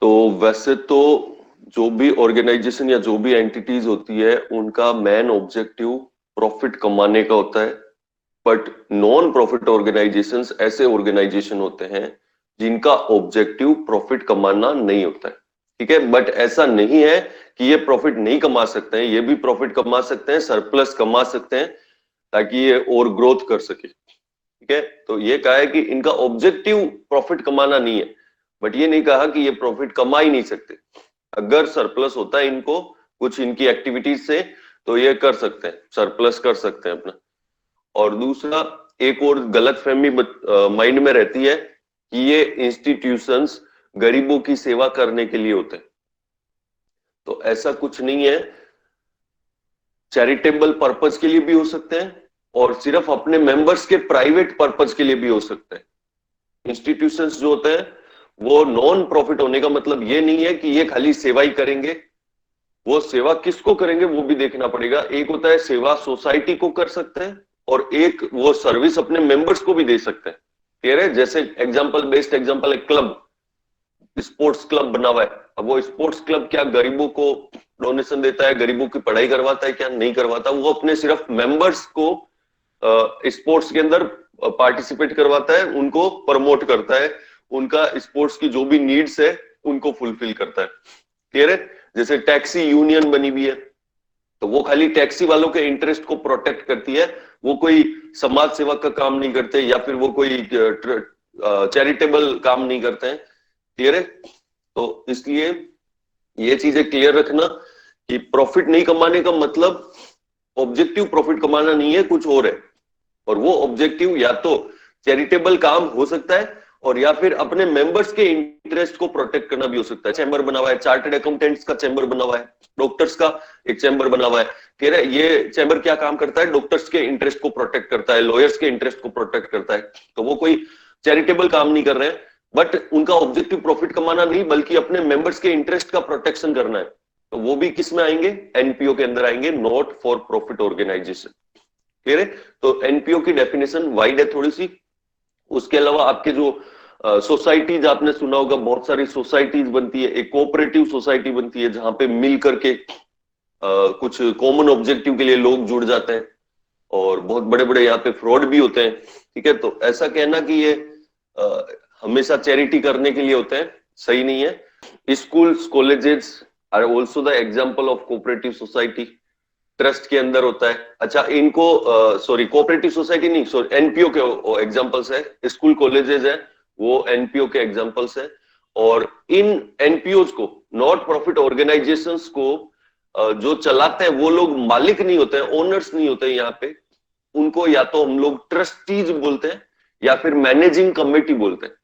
तो वैसे तो जो भी ऑर्गेनाइजेशन या जो भी एंटिटीज होती है उनका मेन ऑब्जेक्टिव प्रॉफिट कमाने का होता है। बट नॉन प्रॉफिट ऑर्गेनाइजेशंस ऐसे ऑर्गेनाइजेशन होते हैं जिनका ऑब्जेक्टिव प्रॉफिट कमाना नहीं होता है। ठीक है, बट ऐसा नहीं है कि ये प्रॉफिट नहीं कमा सकते हैं, ये भी प्रॉफिट कमा सकते हैं, सरप्लस कमा सकते हैं ताकि ये और ग्रोथ कर सके। ठीक है, तो ये कहा है कि इनका ऑब्जेक्टिव प्रॉफिट कमाना नहीं है, बट ये नहीं कहा कि ये प्रॉफिट कमा ही नहीं सकते। अगर सरप्लस होता है इनको कुछ इनकी एक्टिविटीज से तो ये कर सकते हैं, सरप्लस कर सकते हैं अपना। और दूसरा, एक और गलतफहमी माइंड में रहती है कि ये इंस्टीट्यूशंस गरीबों की सेवा करने के लिए होते हैं। तो ऐसा कुछ नहीं है, चैरिटेबल पर्पस के लिए भी हो सकते हैं और सिर्फ अपने मेंबर्स के प्राइवेट पर्पस के लिए भी हो सकते हैं। इंस्टीट्यूशंस जो होते हैं वो नॉन प्रॉफिट होने का मतलब ये नहीं है कि ये खाली सेवा ही करेंगे। वो सेवा किसको करेंगे वो भी देखना पड़ेगा। एक होता है सेवा सोसाइटी को कर सकते हैं और एक वो सर्विस अपने मेंबर्स को भी दे सकते हैं। क्लियर है? जैसे एग्जांपल, बेस्ट एग्जांपल है क्लब, स्पोर्ट्स क्लब बना हुआ है। अब वो स्पोर्ट्स क्लब क्या गरीबों को डोनेशन देता है, गरीबों की पढ़ाई करवाता है? क्या नहीं करवाता। वो अपने सिर्फ मेंबर्स को स्पोर्ट्स के अंदर पार्टिसिपेट करवाता है, उनको प्रमोट करता है, उनका स्पोर्ट्स की जो भी नीड्स है उनको फुलफिल करता है। क्लियर है? जैसे टैक्सी यूनियन बनी हुई है तो वो खाली टैक्सी वालों के इंटरेस्ट को प्रोटेक्ट करती है, वो कोई समाज सेवा का काम नहीं करते या फिर वो कोई चैरिटेबल काम नहीं करते हैं। क्लियर है? तो इसलिए ये चीजें क्लियर रखना कि प्रॉफिट नहीं कमाने का मतलब ऑब्जेक्टिव प्रॉफिट कमाना नहीं है, कुछ और है। और वो ऑब्जेक्टिव या तो चैरिटेबल काम हो सकता है और या फिर अपने मेंबर्स के इंटरेस्ट को प्रोटेक्ट करना भी हो सकता है। चैम्बर बना हुआ है, चार्टर्ड अकाउंटेंट्स का चैम्बर बना हुआ है, डॉक्टर्स का एक चैम्बर बना हुआ है। कह रहे ये चैम्बर क्या काम करता है? डॉक्टर्स के इंटरेस्ट को प्रोटेक्ट करता है, लॉयर्स के इंटरेस्ट को प्रोटेक्ट करता है। तो वो कोई चैरिटेबल काम नहीं कर रहे हैं, बट उनका ऑब्जेक्टिव प्रॉफिट कमाना नहीं बल्कि अपने मेंबर्स के इंटरेस्ट का प्रोटेक्शन करना है। तो वो भी किस में आएंगे? एनपीओ के अंदर आएंगे, not for profit organisation. Clear है? तो एनपीओ की डेफिनेशन वाइड है थोड़ी सी। उसके अलावा आपके जो सोसाइटीज आपने सुना होगा, बहुत सारी सोसाइटीज बनती है। एक कोऑपरेटिव सोसाइटी बनती है जहां पे मिल करके कुछ कॉमन ऑब्जेक्टिव के लिए लोग जुड़ जाते हैं और बहुत बड़े बड़े यहाँ पे फ्रॉड भी होते हैं। ठीक है, तो ऐसा कहना कि ये हमेशा चैरिटी करने के लिए होते हैं, सही नहीं है। Schools, colleges are also the example of cooperative society. Trust के अंदर होता है। अच्छा, इनको सॉरी कोऑपरेटिव सोसाइटी नहीं, सॉरी एनपीओ के एग्जांपल्स है। स्कूल कॉलेजेस है वो एनपीओ के एग्जांपल्स है। और इन एनपीओज को, नॉट प्रॉफिट ऑर्गेनाइजेशंस को जो चलाते हैं वो लोग मालिक नहीं होते हैं, ओनर्स नहीं होते हैं यहाँ पे। उनको या तो हम लोग ट्रस्टीज बोलते हैं या फिर मैनेजिंग कमेटी बोलते हैं।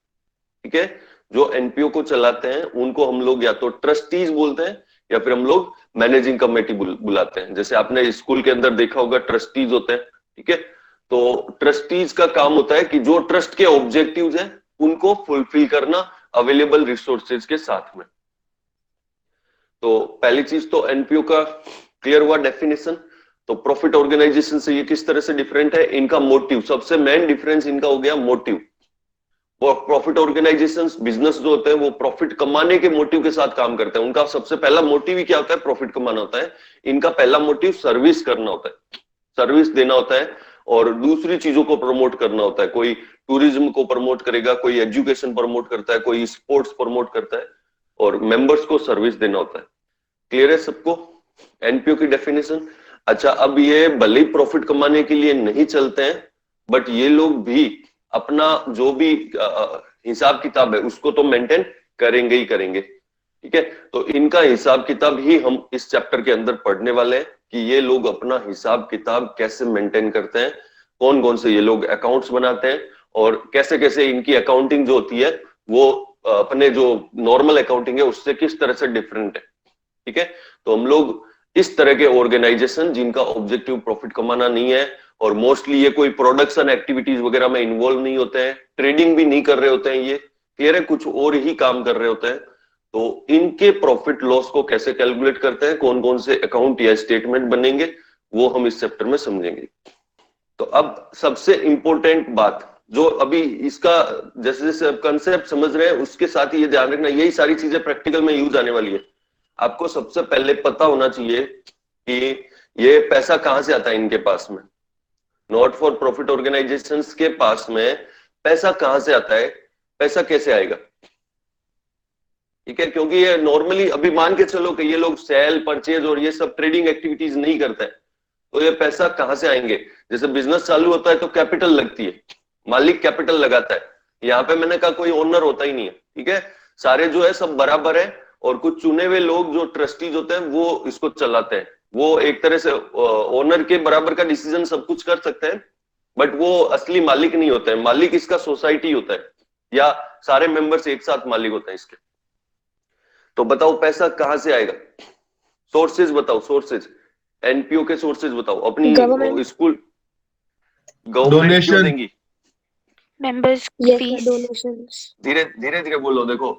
ठीक है, जो एनपीओ को चलाते हैं उनको हम लोग या तो ट्रस्टीज बोलते हैं या फिर हम लोग मैनेजिंग कमेटी बुलाते हैं। जैसे आपने स्कूल के अंदर देखा होगा ट्रस्टीज होते हैं। ठीक है, तो ट्रस्टीज का काम होता है कि जो ट्रस्ट के ऑब्जेक्टिव्स हैं उनको फुलफिल करना अवेलेबल रिसोर्सेज के साथ में। तो पहली चीज तो एनपीओ का क्लियर हुआ डेफिनेशन। तो प्रॉफिट ऑर्गेनाइजेशन से ये किस तरह से डिफरेंट है? इनका मोटिव, सबसे मेन डिफरेंस इनका हो गया मोटिव। प्रॉफिट ऑर्गेनाइजेशंस, बिजनेस जो होते हैं वो प्रॉफिट कमाने के मोटिव के साथ काम करते हैं। उनका सबसे पहला मोटिव ही क्या होता है? प्रॉफिट कमाना होता है। इनका पहला मोटिव सर्विस करना होता है, सर्विस देना होता है और दूसरी चीजों को प्रमोट करना होता है। कोई टूरिज्म को प्रमोट करेगा, कोई एजुकेशन प्रमोट करता है, कोई स्पोर्ट्स प्रमोट करता है और मेंबर्स को सर्विस देना होता है। क्लियर है सबको एनपीओ की डेफिनेशन? अच्छा, अब ये भले ही प्रॉफिट कमाने के लिए नहीं चलते हैं बट ये लोग भी अपना जो भी हिसाब किताब है उसको तो मेंटेन करेंगे ही करेंगे। ठीक है, तो इनका हिसाब किताब ही हम इस चैप्टर के अंदर पढ़ने वाले हैं कि ये लोग अपना हिसाब किताब कैसे मेंटेन करते हैं, कौन कौन से ये लोग अकाउंट्स बनाते हैं और कैसे कैसे इनकी अकाउंटिंग जो होती है वो अपने जो नॉर्मल अकाउंटिंग है उससे किस तरह से डिफरेंट है। ठीक है, तो हम लोग इस तरह के ऑर्गेनाइजेशन जिनका ऑब्जेक्टिव प्रॉफिट कमाना नहीं है और मोस्टली ये कोई प्रोडक्शन एक्टिविटीज वगैरह में इन्वॉल्व नहीं होते हैं, ट्रेडिंग भी नहीं कर रहे होते हैं, ये क्लियर है, कुछ और ही काम कर रहे होते हैं। तो इनके प्रॉफिट लॉस को कैसे कैलकुलेट करते हैं, कौन कौन से अकाउंट या स्टेटमेंट बनेंगे, वो हम इस चैप्टर में समझेंगे। तो अब सबसे इंपॉर्टेंट बात जो अभी इसका जैसे जैसे अब कंसेप्ट समझ रहे हैं उसके साथ ही ये ध्यान रखना, यही सारी चीजें प्रैक्टिकल में यूज आने वाली है। आपको सबसे पहले पता होना चाहिए कि ये पैसा कहां से आता है इनके पास में, नॉट फॉर प्रॉफिट ऑर्गेनाइजेशंस के पास में पैसा कहां से आता है, पैसा कैसे आएगा। ठीक है, क्योंकि ये नॉर्मली अभी मान के चलो कि ये लोग सेल परचेज और ये सब ट्रेडिंग एक्टिविटीज नहीं करते हैं, तो ये पैसा कहां से आएंगे। जैसे बिजनेस चालू होता है तो कैपिटल लगती है, मालिक कैपिटल लगाता है। यहाँ पे मैंने कहा कोई ओनर होता ही नहीं है, ठीक है, सारे जो है सब बराबर है, और कुछ चुने हुए लोग जो ट्रस्टीज होते हैं वो इसको चलाते हैं। वो एक तरह से ओनर के बराबर का डिसीजन सब कुछ कर सकते हैं, बट वो असली मालिक नहीं होते हैं। मालिक इसका सोसाइटी होता है, या सारे मेंबर्स एक साथ मालिक होते हैं इसके। तो बताओ पैसा कहां से आएगा, सोर्सेज बताओ, सोर्सेज एनपीओ के सोर्सेज बताओ। अपनी स्कूल गवर्नमेंट क्यों देंगी, मेंबर्स फीस, धीरे धीरे धीरे बोलो। देखो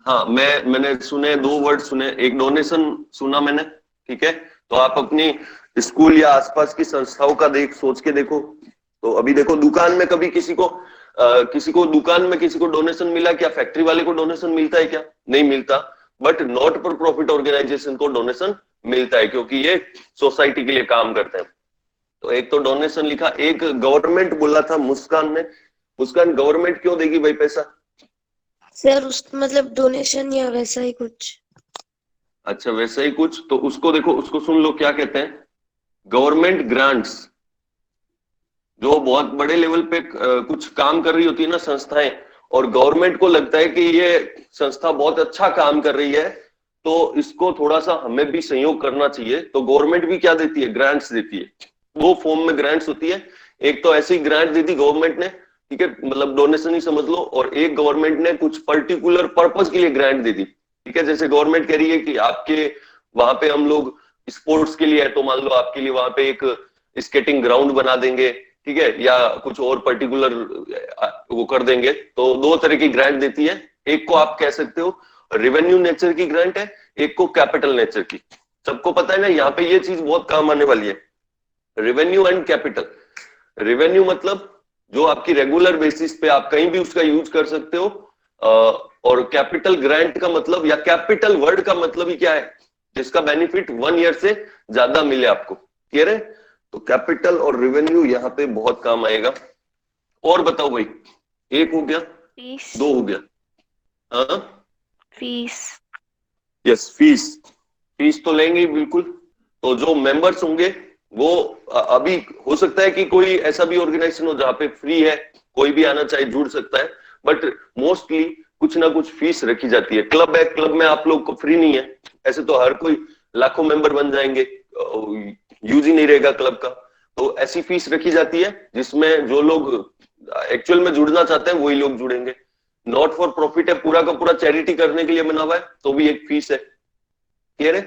हाँ, मैंने सुने, दो वर्ड सुने, एक डोनेशन सुना मैंने, ठीक है, तो आप अपनी स्कूल या आसपास की संस्थाओं का सोच के देखो। तो अभी देखो दुकान में कभी किसी को दुकान में किसी को डोनेशन मिला क्या, फैक्ट्री वाले को डोनेशन मिलता है क्या, नहीं मिलता। But not for profit organisation को डोनेशन मिलता है, क्योंकि ये सोसाइटी के लिए काम करते हैं। तो एक तो डोनेशन लिखा, एक गवर्नमेंट बोला था मुस्कान ने। मुस्कान, गवर्नमेंट क्यों देगी भाई पैसा? सर उस मतलब डोनेशन या वैसा ही कुछ। अच्छा वैसा ही कुछ, तो उसको देखो, उसको सुन लो क्या कहते हैं। गवर्नमेंट ग्रांट्स, जो बहुत बड़े लेवल पे कुछ काम कर रही होती है ना संस्थाएं, और गवर्नमेंट को लगता है कि ये संस्था बहुत अच्छा काम कर रही है, तो इसको थोड़ा सा हमें भी सहयोग करना चाहिए। तो गवर्नमेंट भी क्या देती है, ग्रांट्स देती है। दो फॉर्म में ग्रांट्स होती है, एक तो ऐसी ग्रांट दी थी गवर्नमेंट ने, ठीक है, मतलब डोनेशन ही समझ लो, और एक गवर्नमेंट ने कुछ पर्टिकुलर पर्पस के लिए ग्रांट दी थी, ठीक है। जैसे गवर्नमेंट कह रही है कि आपके वहां पे हम लोग स्पोर्ट्स के लिए है, तो मान लो आपके लिए वहां पे एक स्केटिंग ग्राउंड बना देंगे, ठीक है, या कुछ और पर्टिकुलर वो कर देंगे। तो दो तरह की ग्रांट देती है, एक को आप कह सकते हो रेवेन्यू नेचर की ग्रांट है, एक को कैपिटल नेचर की। सबको पता है ना, यहाँ पे ये चीज बहुत काम आने वाली है, रेवेन्यू एंड कैपिटल। रेवेन्यू मतलब जो आपकी रेगुलर बेसिस पे आप कहीं भी उसका यूज कर सकते हो, और कैपिटल ग्रांट का मतलब, या कैपिटल वर्ड का मतलब ही क्या है, जिसका बेनिफिट 1 ईयर से ज्यादा मिले आपको, क्लियर है। तो कैपिटल और रेवेन्यू यहाँ पे बहुत काम आएगा। और बताओ भाई, एक हो गया, फीस, दो हो गया, हाँ फीस, यस फीस, फीस तो लेंगे ही बिल्कुल। तो जो मेंबर्स होंगे वो अभी हो सकता है कि कोई ऐसा भी ऑर्गेनाइजेशन हो जहाँ पे फ्री है, कोई भी आना चाहे जुड़ सकता है, बट मोस्टली कुछ ना कुछ फीस रखी जाती है। क्लब है, क्लब में आप लोग को फ्री नहीं है, ऐसे तो हर कोई लाखों मेंबर बन जाएंगे, यूज ही नहीं रहेगा क्लब का। तो ऐसी फीस रखी जाती है जिसमें जो लोग एक्चुअल में जुड़ना चाहते हैं वही लोग जुड़ेंगे। नॉट फॉर प्रॉफिट है, पूरा का पूरा चैरिटी करने के लिए बना हुआ है, तो भी एक फीस है, क्लियर है।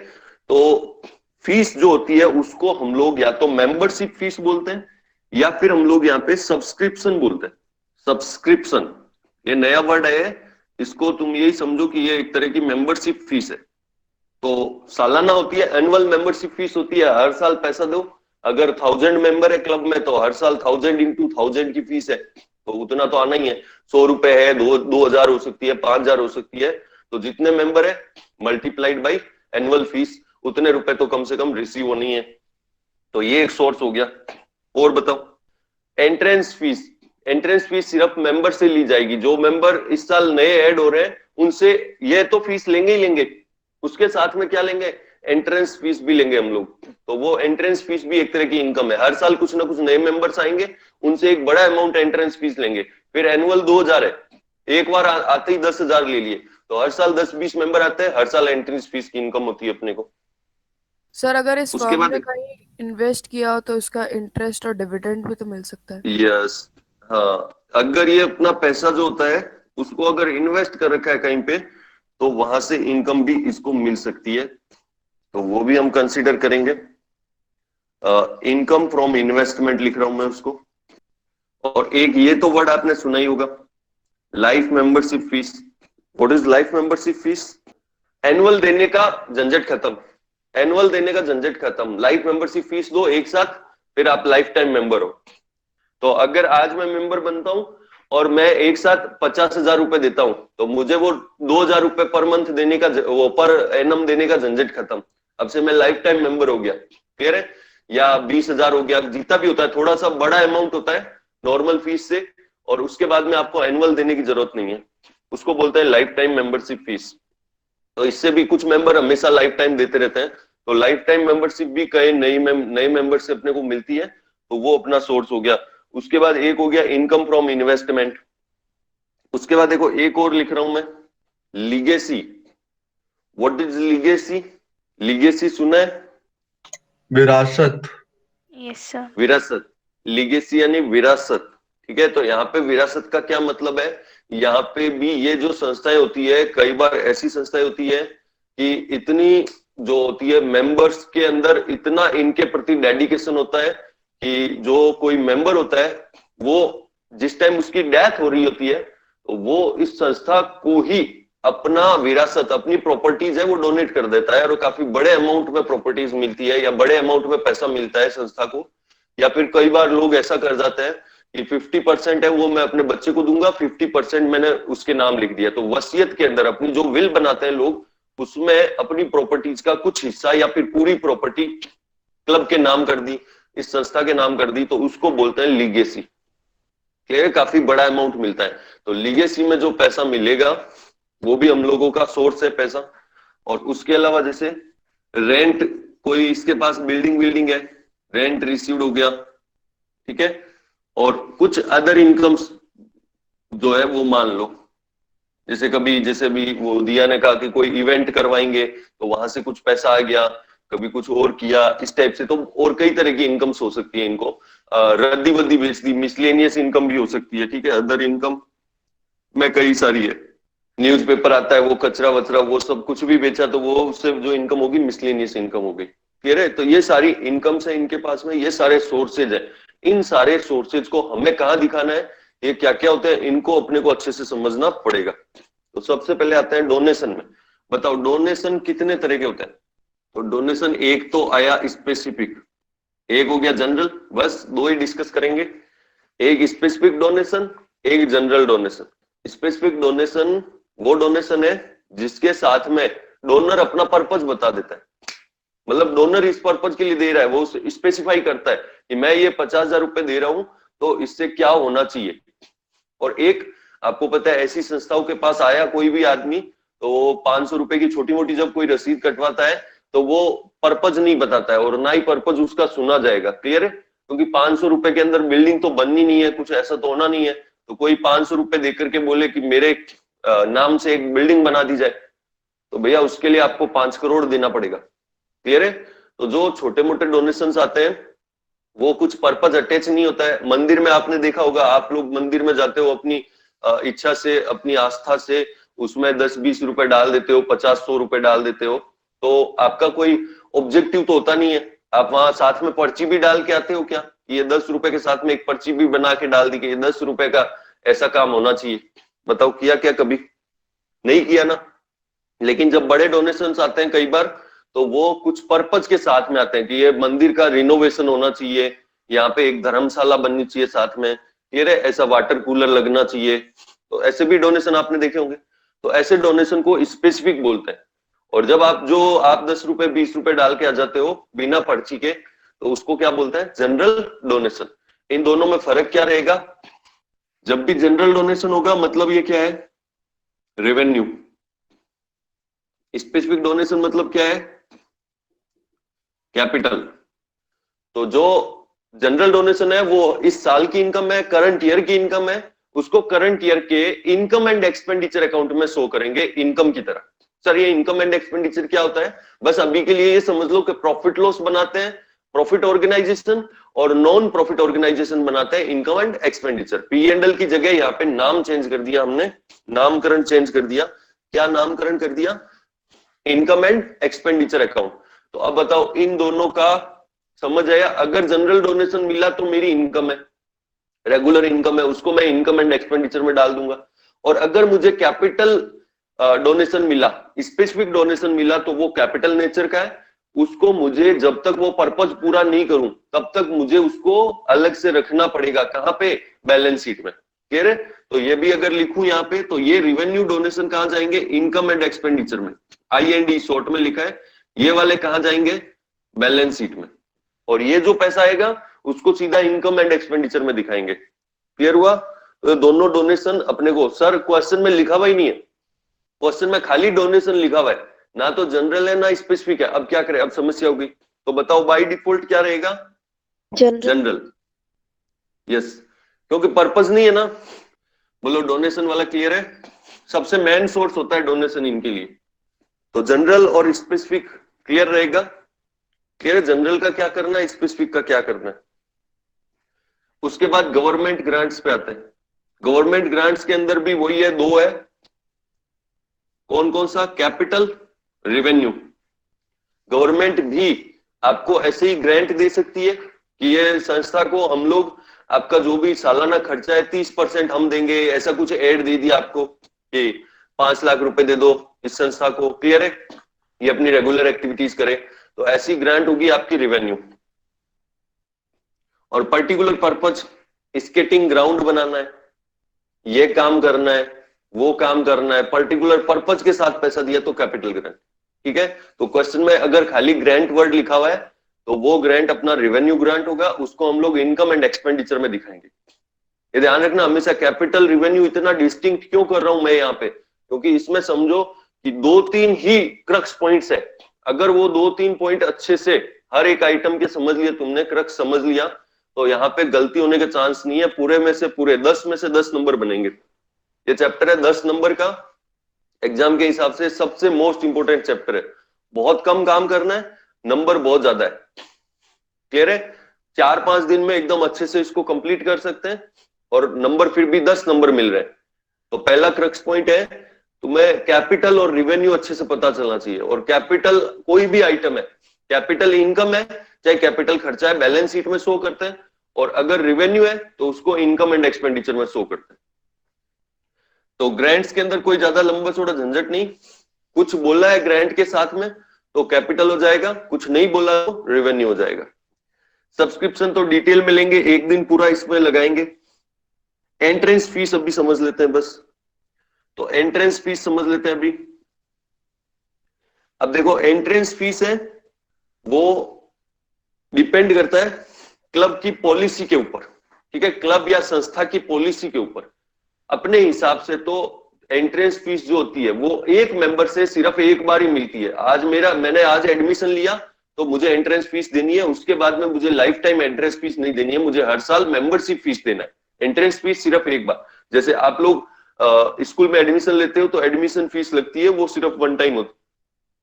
तो फीस जो होती है उसको हम लोग या तो मेंबरशिप फीस बोलते हैं, या फिर हम लोग यहाँ पे सब्सक्रिप्शन बोलते हैं। सब्सक्रिप्शन ये नया वर्ड है, इसको तुम यही समझो कि ये एक तरह की मेंबरशिप फीस है। तो सालाना होती है, एनुअल मेंबरशिप फीस होती है, हर साल पैसा दो। अगर 1000 मेंबर है क्लब में तो हर साल 1000 इंटू 1000 की फीस है, तो उतना तो आना ही है। 100 रुपए है, 2000 हो सकती है, 5000 हो सकती है। तो जितने मेंबर है मल्टीप्लाइड बाई एनुअल फीस, उतने रुपए तो कम से कम रिसीव होनी है। तो ये एक सोर्स हो गया। और बताओ, एंट्रेंस फीस। एंट्रेंस फीस सिर्फ मेंबर से ली जाएगी, जो मेंबर इस साल नए ऐड हो रहे हैं उनसे ये तो फीस लेंगे ही लेंगे, उसके साथ में क्या लेंगे, एंट्रेंस फीस भी लेंगे हम लोग। तो वो एंट्रेंस फीस भी एक तरह की इनकम है, हर साल कुछ ना कुछ नए मेंबर्स आएंगे, उनसे एक बड़ा अमाउंट एंट्रेंस फीस लेंगे। फिर एनुअल 2000 है, एक बार आते ही 10,000 ले लिए, तो हर साल 10-20 मेंबर आते हैं, हर साल एंट्रेंस फीस की इनकम होती है अपने को। सर अगर इस उसके फर्म बाद में कहीं इन्वेस्ट किया हो तो इसका इंटरेस्ट और डिविडेंड भी तो मिल सकता है। यस, हाँ, अगर ये अपना पैसा जो होता है उसको अगर इन्वेस्ट कर रखा है कहीं पे, तो वहां से इनकम भी इसको मिल सकती है, तो वो भी हम कंसीडर करेंगे। इनकम फ्रॉम इन्वेस्टमेंट लिख रहा हूं मैं उसको। और एक ये तो वर्ड आपने सुना ही होगा, life membership fees. What is life membership fees? Annual देने का झंझट खत्म, एनुअल देने का झंझट खत्म, लाइफ मेंबरशिप फीस दो एक साथ, फिर आप लाइफ टाइम मेंबर हो। तो अगर आज मैं मेंबर बनता हूं और मैं एक साथ 50,000 रुपए देता हूं, तो मुझे वो 2,000 रुपए पर मंथ देने का, वो पर एनम देने का झंझट खत्म। अब से मैं लाइफ टाइम मेंबर हो गया, क्लियर है? या 20,000 हो गया, जितना भी होता है, थोड़ा सा बड़ा अमाउंट होता है नॉर्मल फीस से, और उसके बाद में आपको एनुअल देने की जरूरत नहीं है, उसको बोलते हैं लाइफ टाइम मेंबरशिप फीस। तो इससे भी कुछ मेंबर हमेशा लाइफ टाइम देते रहते हैं, तो लाइफ टाइम मेंबरशिप भी कई नए मेंबर से अपने को मिलती है, तो वो अपना सोर्स हो गया। उसके बाद एक हो गया इनकम फ्रॉम इन्वेस्टमेंट। उसके बाद देखो एक और लिख रहा हूं मैं, legacy. What is legacy? Legacy सुना है? विरासत। Yes, sir. विरासत। लीगेसी यानी विरासत, ठीक है? तो यहाँ पे विरासत का क्या मतलब है? यहाँ पे भी ये जो संस्थाएं होती है, कई बार ऐसी संस्थाएं होती है कि इतनी जो होती है मेंबर्स के अंदर इतना इनके प्रति डेडिकेशन होता है कि जो कोई मेंबर होता है वो जिस टाइम उसकी डेथ हो रही होती है तो वो इस संस्था को ही अपना विरासत, अपनी प्रॉपर्टीज है वो डोनेट कर देता है, और काफी बड़े अमाउंट में प्रॉपर्टीज मिलती है या बड़े अमाउंट में पैसा मिलता है संस्था को। या फिर कई बार लोग ऐसा कर जाते हैं कि 50% है वो मैं अपने बच्चे को दूंगा, 50% मैंने उसके नाम लिख दिया। तो वसीयत के अंदर अपनी जो विल बनाते हैं लोग, उसमें अपनी प्रॉपर्टीज का कुछ हिस्सा या फिर पूरी प्रॉपर्टी क्लब के नाम कर दी, इस संस्था के नाम कर दी, तो उसको बोलते हैं लीगेसी। क्लियर? काफी बड़ा अमाउंट मिलता है। तो लीगेसी में जो पैसा मिलेगा वो भी हम लोगों का सोर्स है पैसा। और उसके अलावा जैसे रेंट, कोई इसके पास बिल्डिंग है, रेंट रिसीव्ड हो गया, ठीक है? और कुछ अदर इनकम्स जो है वो मान लो, जैसे कभी, जैसे भी वो दिया ने कहा कि कोई इवेंट करवाएंगे तो वहां से कुछ पैसा आ गया, कभी कुछ और किया, इस टाइप से। तो और कई तरह की इनकम्स हो सकती है इनको। रद्दी वद्दी बेच दी, मिसलेनियस इनकम भी हो सकती है, ठीक है? अदर इनकम में कई सारी है। न्यूज़पेपर आता है, वो कचरा वचरा वो सब कुछ भी बेचा तो वो उससे जो इनकम होगी मिसलेनियस इनकम हो गई। क्लियर है? तो ये सारी इनकम्स है इनके पास में, ये सारे सोर्सेज है। इन सारे सोर्सेज को हमें कहाँ दिखाना है, ये क्या क्या होते हैं, इनको अपने को अच्छे से समझना पड़ेगा। तो सबसे पहले आते हैं डोनेशन में। बताओ डोनेशन कितने तरह के होते हैं? तो डोनेशन एक तो आया स्पेसिफिक, एक हो गया जनरल, बस दो ही डिस्कस करेंगे, एक स्पेसिफिक डोनेशन, एक जनरल डोनेशन। स्पेसिफिक डोनेशन वो डोनेशन है जिसके साथ में डोनर अपना पर्पज बता देता है, मतलब डोनर इस पर्पज के लिए दे रहा है, वो स्पेसिफाई करता है कि मैं ये 50,000 रुपए दे रहा हूं तो इससे क्या होना चाहिए। और एक आपको पता है ऐसी संस्थाओं के पास आया कोई भी आदमी तो 500 रुपए की छोटी मोटी जब कोई रसीद कटवाता है तो वो पर्पज नहीं बताता है और ना ही पर्पज उसका सुना जाएगा। क्लियर है? क्योंकि 500 रुपए के अंदर बिल्डिंग तो बननी नहीं है, कुछ ऐसा तो होना नहीं है। तो कोई 500 रुपए देकर के बोले कि मेरे नाम से एक बिल्डिंग बना दी जाए, तो भैया उसके लिए आपको 5 करोड़ देना पड़ेगा। क्लियर है? तो जो छोटे मोटे डोनेशंस आते हैं वो कुछ पर्पज अटैच नहीं होता है। मंदिर में आपने देखा होगा, आप लोग मंदिर में जाते हो अपनी इच्छा से, अपनी आस्था से, उसमें 10-20 रुपए डाल देते हो, 50-100 रुपए डाल देते हो, तो आपका कोई ऑब्जेक्टिव तो होता नहीं है। आप वहां साथ में पर्ची भी डाल के आते हो क्या? ये 10 रुपए के साथ में एक पर्ची भी बना के डाल दी कि ये 10 रुपए का ऐसा काम होना चाहिए। बताओ किया क्या कभी? नहीं किया ना। लेकिन जब बड़े डोनेशंस आते हैं कई बार तो वो कुछ पर्पज के साथ में आते हैं कि ये मंदिर का रिनोवेशन होना चाहिए, यहाँ पे एक धर्मशाला बननी चाहिए साथ में, क्लियर है? ऐसा वाटर कूलर लगना चाहिए। तो ऐसे भी डोनेशन आपने देखे होंगे। तो ऐसे डोनेशन को स्पेसिफिक बोलते हैं। और जब आप 10 रुपए 20 रुपए डाल के आ जाते हो बिना पर्ची के, तो उसको क्या बोलते हैं? General donation. इन दोनों में फर्क क्या रहेगा? जब भी जनरल डोनेशन होगा मतलब ये क्या है? रेवेन्यू। स्पेसिफिक डोनेशन मतलब क्या है? कैपिटल। तो जो जनरल डोनेशन है वो इस साल की इनकम है, करंट ईयर की इनकम है, उसको करंट ईयर के इनकम एंड एक्सपेंडिचर अकाउंट में शो करेंगे इनकम की तरह। सर ये इनकम एंड एक्सपेंडिचर क्या होता है? बस अभी के लिए ये समझ लो कि प्रॉफिट लॉस बनाते हैं प्रॉफिट ऑर्गेनाइजेशन और नॉन प्रॉफिट ऑर्गेनाइजेशन बनाते हैं इनकम एंड एक्सपेंडिचर। P&L की जगह यहाँ पे नाम चेंज कर दिया हमने, नामकरण चेंज कर दिया। क्या नामकरण कर दिया? Income and expenditure account. तो अब बताओ इन दोनों का समझ आया? अगर जनरल डोनेशन मिला तो मेरी इनकम है, रेगुलर इनकम है, उसको मैं इनकम एंड एक्सपेंडिचर में डाल दूंगा। और अगर मुझे कैपिटल डोनेशन मिला, स्पेसिफिक डोनेशन मिला, तो वो कैपिटल नेचर का है, उसको मुझे जब तक वो पर्पज पूरा नहीं करूं तब तक मुझे उसको अलग से रखना पड़ेगा। कहां पे? बैलेंस शीट में। क्लियर है? तो ये भी अगर लिखूं यहाँ पे तो ये रिवेन्यू डोनेशन कहाँ जाएंगे? इनकम एंड एक्सपेंडिचर में, IND शॉर्ट में लिखा है। ये वाले कहाँ जाएंगे? बैलेंस शीट में। और ये जो पैसा आएगा उसको सीधा इनकम एंड एक्सपेंडिचर में दिखाएंगे। क्लियर हुआ? तो दोनों डोनेशन अपने को, सर क्वेश्चन में लिखा हुआ ही नहीं है, क्वेश्चन में खाली डोनेशन लिखा हुआ है, ना तो जनरल है ना स्पेसिफिक है। अब क्या करें? अब समस्या होगी। तो बताओ बाय डिफॉल्ट क्या रहेगा? जनरल। यस, क्योंकि पर्पस नहीं है ना। बोलो डोनेशन वाला क्लियर है? सबसे मेन सोर्स होता है डोनेशन इनके लिए। तो जनरल और स्पेसिफिक क्लियर रहेगा। क्लियर है? जनरल का क्या करना है, स्पेसिफिक का क्या करना है। उसके बाद गवर्नमेंट ग्रांट्स पे आते हैं। गवर्नमेंट ग्रांट्स के अंदर भी वही है, दो है। कौन कौन सा? Capital, revenue. गवर्नमेंट भी आपको ऐसे ही ग्रांट दे सकती है कि ये संस्था को हम लोग आपका जो भी सालाना खर्चा है 30% हम देंगे, ऐसा कुछ ऐड दे दिया आपको कि 5 लाख रुपए दे दो इस संस्था को। क्लियर है? ये अपनी रेगुलर एक्टिविटीज करे, तो ऐसी ग्रांट होगी आपकी रेवेन्यू। और पर्टिकुलर पर्पज, स्केटिंग ग्राउंड बनाना है, ये काम करना है, वो काम करना है, पर्टिकुलर पर्पज के साथ पैसा दिया तो कैपिटल ग्रांट। ठीक है? तो क्वेश्चन में अगर खाली ग्रांट वर्ड लिखा हुआ है तो वो ग्रांट अपना रेवेन्यू ग्रांट होगा, उसको हम लोग इनकम एंड एक्सपेंडिचर में दिखाएंगे। ये ध्यान रखना हमेशा। कैपिटल रेवेन्यू इतना डिस्टिंक्ट क्यों कर रहा हूं मैं यहाँ पे? क्योंकि इसमें समझो कि 2-3 ही क्रक्स पॉइंट्स है। अगर वो 2-3 पॉइंट अच्छे से हर एक आइटम के समझ लिए तुमने, क्रक्स समझ लिया, तो यहाँ पे गलती होने के चांस नहीं है। पूरे में से पूरे 10 में से 10 नंबर बनेंगे। ये चैप्टर है 10 नंबर का, एग्जाम के हिसाब से सबसे मोस्ट इंपोर्टेंट चैप्टर है। बहुत कम काम करना है, नंबर बहुत ज्यादा है। क्लियर है? 4-5 दिन में एकदम अच्छे से इसको कंप्लीट कर सकते हैं और नंबर फिर भी 10 नंबर मिल रहे हैं। तो पहला क्रक्स पॉइंट है, तुम्हें कैपिटल और रेवेन्यू अच्छे से पता चलना चाहिए। और कैपिटल कोई भी आइटम है, कैपिटल इनकम है चाहे कैपिटल खर्चा है, बैलेंस शीट में शो करते हैं। और अगर रेवेन्यू है तो उसको इनकम एंड एक्सपेंडिचर में शो करते हैं। तो ग्रांट्स के अंदर कोई ज्यादा लंबा चौड़ा झंझट नहीं। कुछ बोला है ग्रांट के साथ में तो कैपिटल हो जाएगा, कुछ नहीं बोला तो रेवेन्यू हो जाएगा। सब्सक्रिप्शन तो डिटेल में लेंगे, एक दिन पूरा इसमें लगाएंगे। एंट्रेंस फीस अभी समझ लेते हैं बस। तो एंट्रेंस फीस समझ लेते हैं अभी। अब देखो एंट्रेंस फीस है वो डिपेंड करता है क्लब की पॉलिसी के ऊपर। ठीक है? क्लब या संस्था की पॉलिसी के ऊपर। अपने हिसाब से तो एंट्रेंस फीस जो होती है वो एक मेंबर से सिर्फ एक बार ही मिलती है। आज मैंने आज एडमिशन लिया तो मुझे एंट्रेंस फीस देनी है, उसके बाद में मुझे लाइफ टाइम एंट्रेंस फीस नहीं देनी है, मुझे हर साल मेंबरशिप फीस देना है। एंट्रेंस फीस सिर्फ एक बार। जैसे आप लोग स्कूल में एडमिशन लेते हो तो एडमिशन फीस लगती है, वो सिर्फ वन टाइम होती है।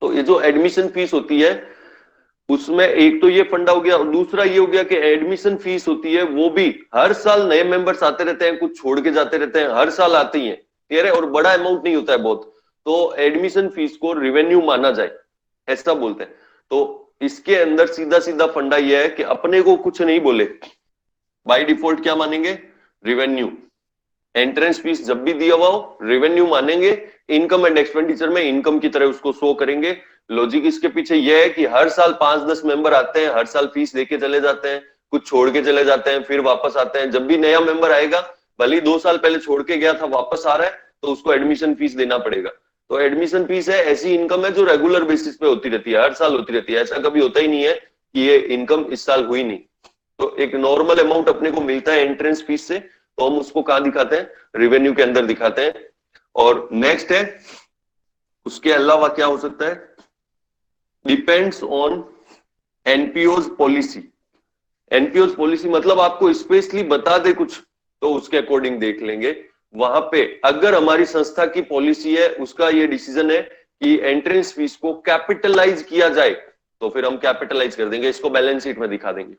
तो ये जो एडमिशन फीस होती है उसमें एक तो ये फंडा हो गया, और दूसरा ये हो गया कि एडमिशन फीस होती है वो भी हर साल नए मेंबर्स आते रहते हैं, कुछ छोड़ के जाते रहते हैं, हर साल आते ही है। क्लियर है? और बड़ा अमाउंट नहीं होता है बहुत। तो एडमिशन फीस को रेवेन्यू माना जाए ऐसा बोलते हैं। तो इसके अंदर सीधा सीधा फंडा यह है कि अपने को कुछ नहीं बोले, बाय डिफॉल्ट क्या मानेंगे? रेवेन्यू। एंट्रेंस फीस जब भी दिया हुआ हो रेवेन्यू मानेंगे, इनकम एंड एक्सपेंडिचर में इनकम की तरह उसको शो करेंगे। लॉजिक इसके पीछे यह है कि हर साल 5-10 मेंबर आते हैं, हर साल फीस देके चले जाते हैं, कुछ छोड़ के चले जाते हैं, फिर वापस आते हैं। जब भी नया मेंबर आएगा, भले ही 2 साल पहले छोड़ के गया था, वापस आ रहा है तो उसको एडमिशन फीस देना पड़ेगा। तो एडमिशन फीस है ऐसी इनकम है जो रेगुलर बेसिस पे होती रहती है, हर साल होती रहती है। ऐसा कभी होता ही नहीं है कि ये इनकम इस साल हुई नहीं। तो एक नॉर्मल अमाउंट अपने को मिलता है एंट्रेंस फीस से, तो हम उसको कहां दिखाते हैं? रेवेन्यू के अंदर दिखाते हैं। और नेक्स्ट है, उसके अलावा क्या हो सकता है? Depends on NPOs policy. NPOs policy मतलब आपको स्पेशली बता दे कुछ तो उसके अकॉर्डिंग देख लेंगे। वहां पे अगर हमारी संस्था की पॉलिसी है, उसका ये डिसीजन है कि एंट्रेंस फीस को कैपिटलाइज किया जाए, तो फिर हम कैपिटलाइज कर देंगे, इसको बैलेंस शीट में दिखा देंगे।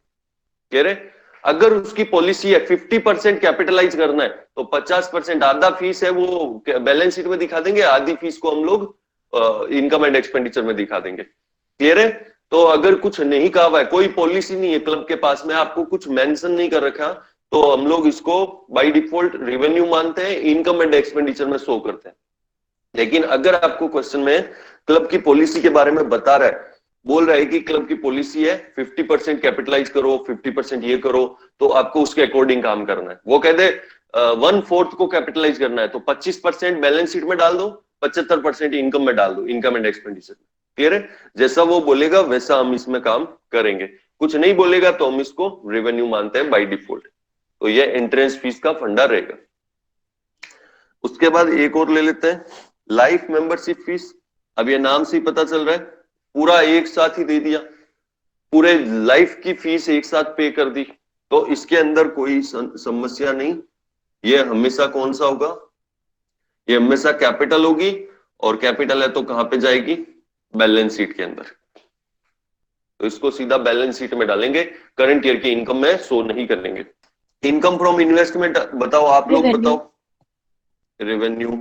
कह रहे अगर उसकी पॉलिसी है 50% कैपिटलाइज करना है तो 50% आधा फीस है वो बैलेंस शीट में दिखा देंगे, आधी फीस को हम लोग इनकम एंड एक्सपेंडिचर में दिखा देंगे। क्लियर है? तो अगर कुछ नहीं कहा हुआ है, कोई पॉलिसी नहीं है क्लब के पास में, आपको कुछ मेंशन नहीं कर रखा, तो हम लोग इसको बाय डिफॉल्ट रेवेन्यू मानते हैं, इनकम एंड एक्सपेंडिचर में शो करते हैं। लेकिन अगर आपको क्वेश्चन में क्लब की पॉलिसी के बारे में बता रहा है, बोल रहा है कि क्लब की पॉलिसी है 50% कैपिटलाइज करो, 50% ये करो, तो आपको उसके अकॉर्डिंग काम करना है। वो कह दे 1/4 को कैपिटलाइज करना है तो 25% बैलेंस शीट में डाल दो, 75% इनकम में डाल दो, इनकम एंड एक्सपेंडिचर में। क्लियर है? जैसा वो बोलेगा वैसा हम इसमें काम करेंगे। कुछ नहीं बोलेगा तो हम इसको रेवेन्यू मानते हैं बाय डिफॉल्ट। तो ये एंट्रेंस फीस का फंडा रहेगा। उसके बाद एक और ले लेते हैं, लाइफ मेंबरशिप फीस। अब ये नाम से ही पता चल रहा है, पूरा एक साथ ही दे दिया, पूरे लाइफ की फीस एक साथ पे कर दी, तो इसके अंदर कोई समस्या नहीं। ये हमेशा कौन सा होगा? ये हमेशा कैपिटल होगी, और कैपिटल है तो कहां पे जाएगी? बैलेंस शीट के अंदर। तो इसको सीधा बैलेंस शीट में डालेंगे, करंट ईयर की इनकम में शो नहीं करेंगे। इनकम फ्रॉम इन्वेस्टमेंट बताओ, आप लोग बताओ। रेवेन्यू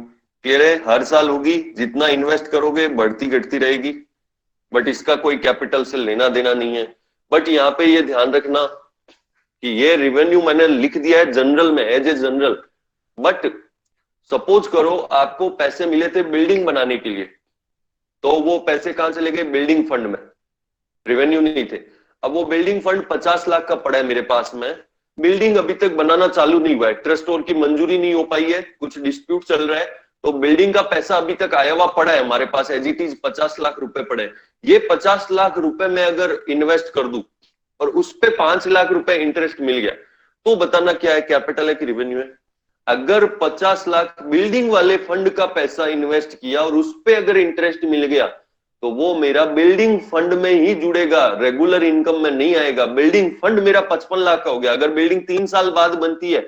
क्लियर है, हर साल होगी, जितना इन्वेस्ट करोगे बढ़ती घटती रहेगी, बट इसका कोई कैपिटल से लेना देना नहीं है। बट यहाँ पे ये ध्यान रखना कि ये रेवेन्यू मैंने लिख दिया है जनरल में, as a general, but suppose करो आपको पैसे मिले थे बिल्डिंग बनाने के लिए, तो वो पैसे कहां चले गए? बिल्डिंग फंड में, रेवेन्यू नहीं थे। अब वो बिल्डिंग फंड 50 लाख का पड़ा है मेरे पास में, बिल्डिंग अभी तक बनाना चालू नहीं हुआ है, ट्रस्ट और की मंजूरी नहीं हो पाई है, कुछ डिस्प्यूट चल रहा है, तो बिल्डिंग का पैसा अभी तक आया हुआ पड़ा है हमारे पास, एज इट इज 50 लाख रुपए पड़े हैं। ये 50 लाख रुपए में अगर इन्वेस्ट कर दूं और उस पे 5 लाख रुपए इंटरेस्ट मिल गया, तो बताना क्या है, कैपिटल है कि रेवेन्यू है? अगर 50 लाख बिल्डिंग वाले फंड का पैसा इन्वेस्ट किया और उस पे अगर इंटरेस्ट मिल गया, तो वो मेरा बिल्डिंग फंड में ही जुड़ेगा, रेगुलर इनकम में नहीं आएगा। बिल्डिंग फंड मेरा 55 लाख का हो गया, अगर बिल्डिंग 3 साल बाद बनती है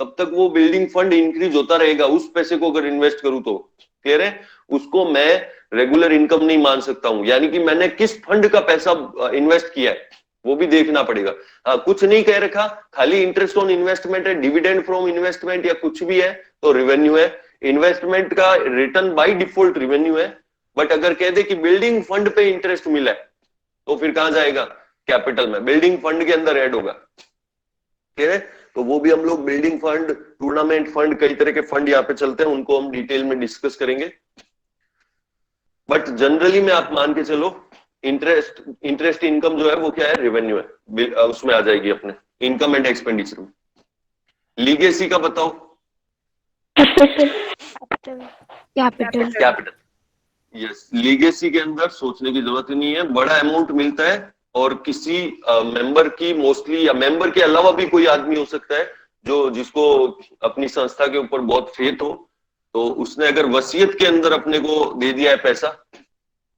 तब तक वो बिल्डिंग फंड इंक्रीज होता रहेगा, उस पैसे को अगर इन्वेस्ट करूं तो। क्लियर है? उसको मैं रेगुलर इनकम नहीं मान सकता हूं, यानी कि मैंने किस फंड का पैसा इन्वेस्ट किया है वो भी देखना पड़ेगा। हाँ, कुछ नहीं कह रखा, खाली इंटरेस्ट ऑन इन्वेस्टमेंट है, डिविडेंड फ्रॉम इन्वेस्टमेंट या कुछ भी है तो रेवेन्यू है। इन्वेस्टमेंट का रिटर्न बाय डिफॉल्ट रेवेन्यू है, बट अगर कह दे कि बिल्डिंग फंड पे इंटरेस्ट मिला है तो फिर कहां जाएगा? कैपिटल में, बिल्डिंग फंड के अंदर ऐड होगा। क्लियर है? तो वो भी हम लोग बिल्डिंग फंड, टूर्नामेंट फंड, कई तरह के फंड यहाँ पे चलते हैं, उनको हम डिटेल में डिस्कस करेंगे। बट जनरली में आप मान के चलो इंटरेस्ट इनकम जो है वो क्या है? रेवेन्यू है, उसमें आ जाएगी अपने इनकम एंड एक्सपेंडिचर में। लीगेसी का बताओ। कैपिटल यस, लीगेसी के अंदर सोचने की जरूरत ही नहीं है, बड़ा अमाउंट मिलता है और किसी मेंबर की, मोस्टली या मेंबर के अलावा भी कोई आदमी हो सकता है जो जिसको अपनी संस्था के ऊपर बहुत फेथ हो, तो उसने अगर वसीयत के अंदर अपने को दे दिया है पैसा,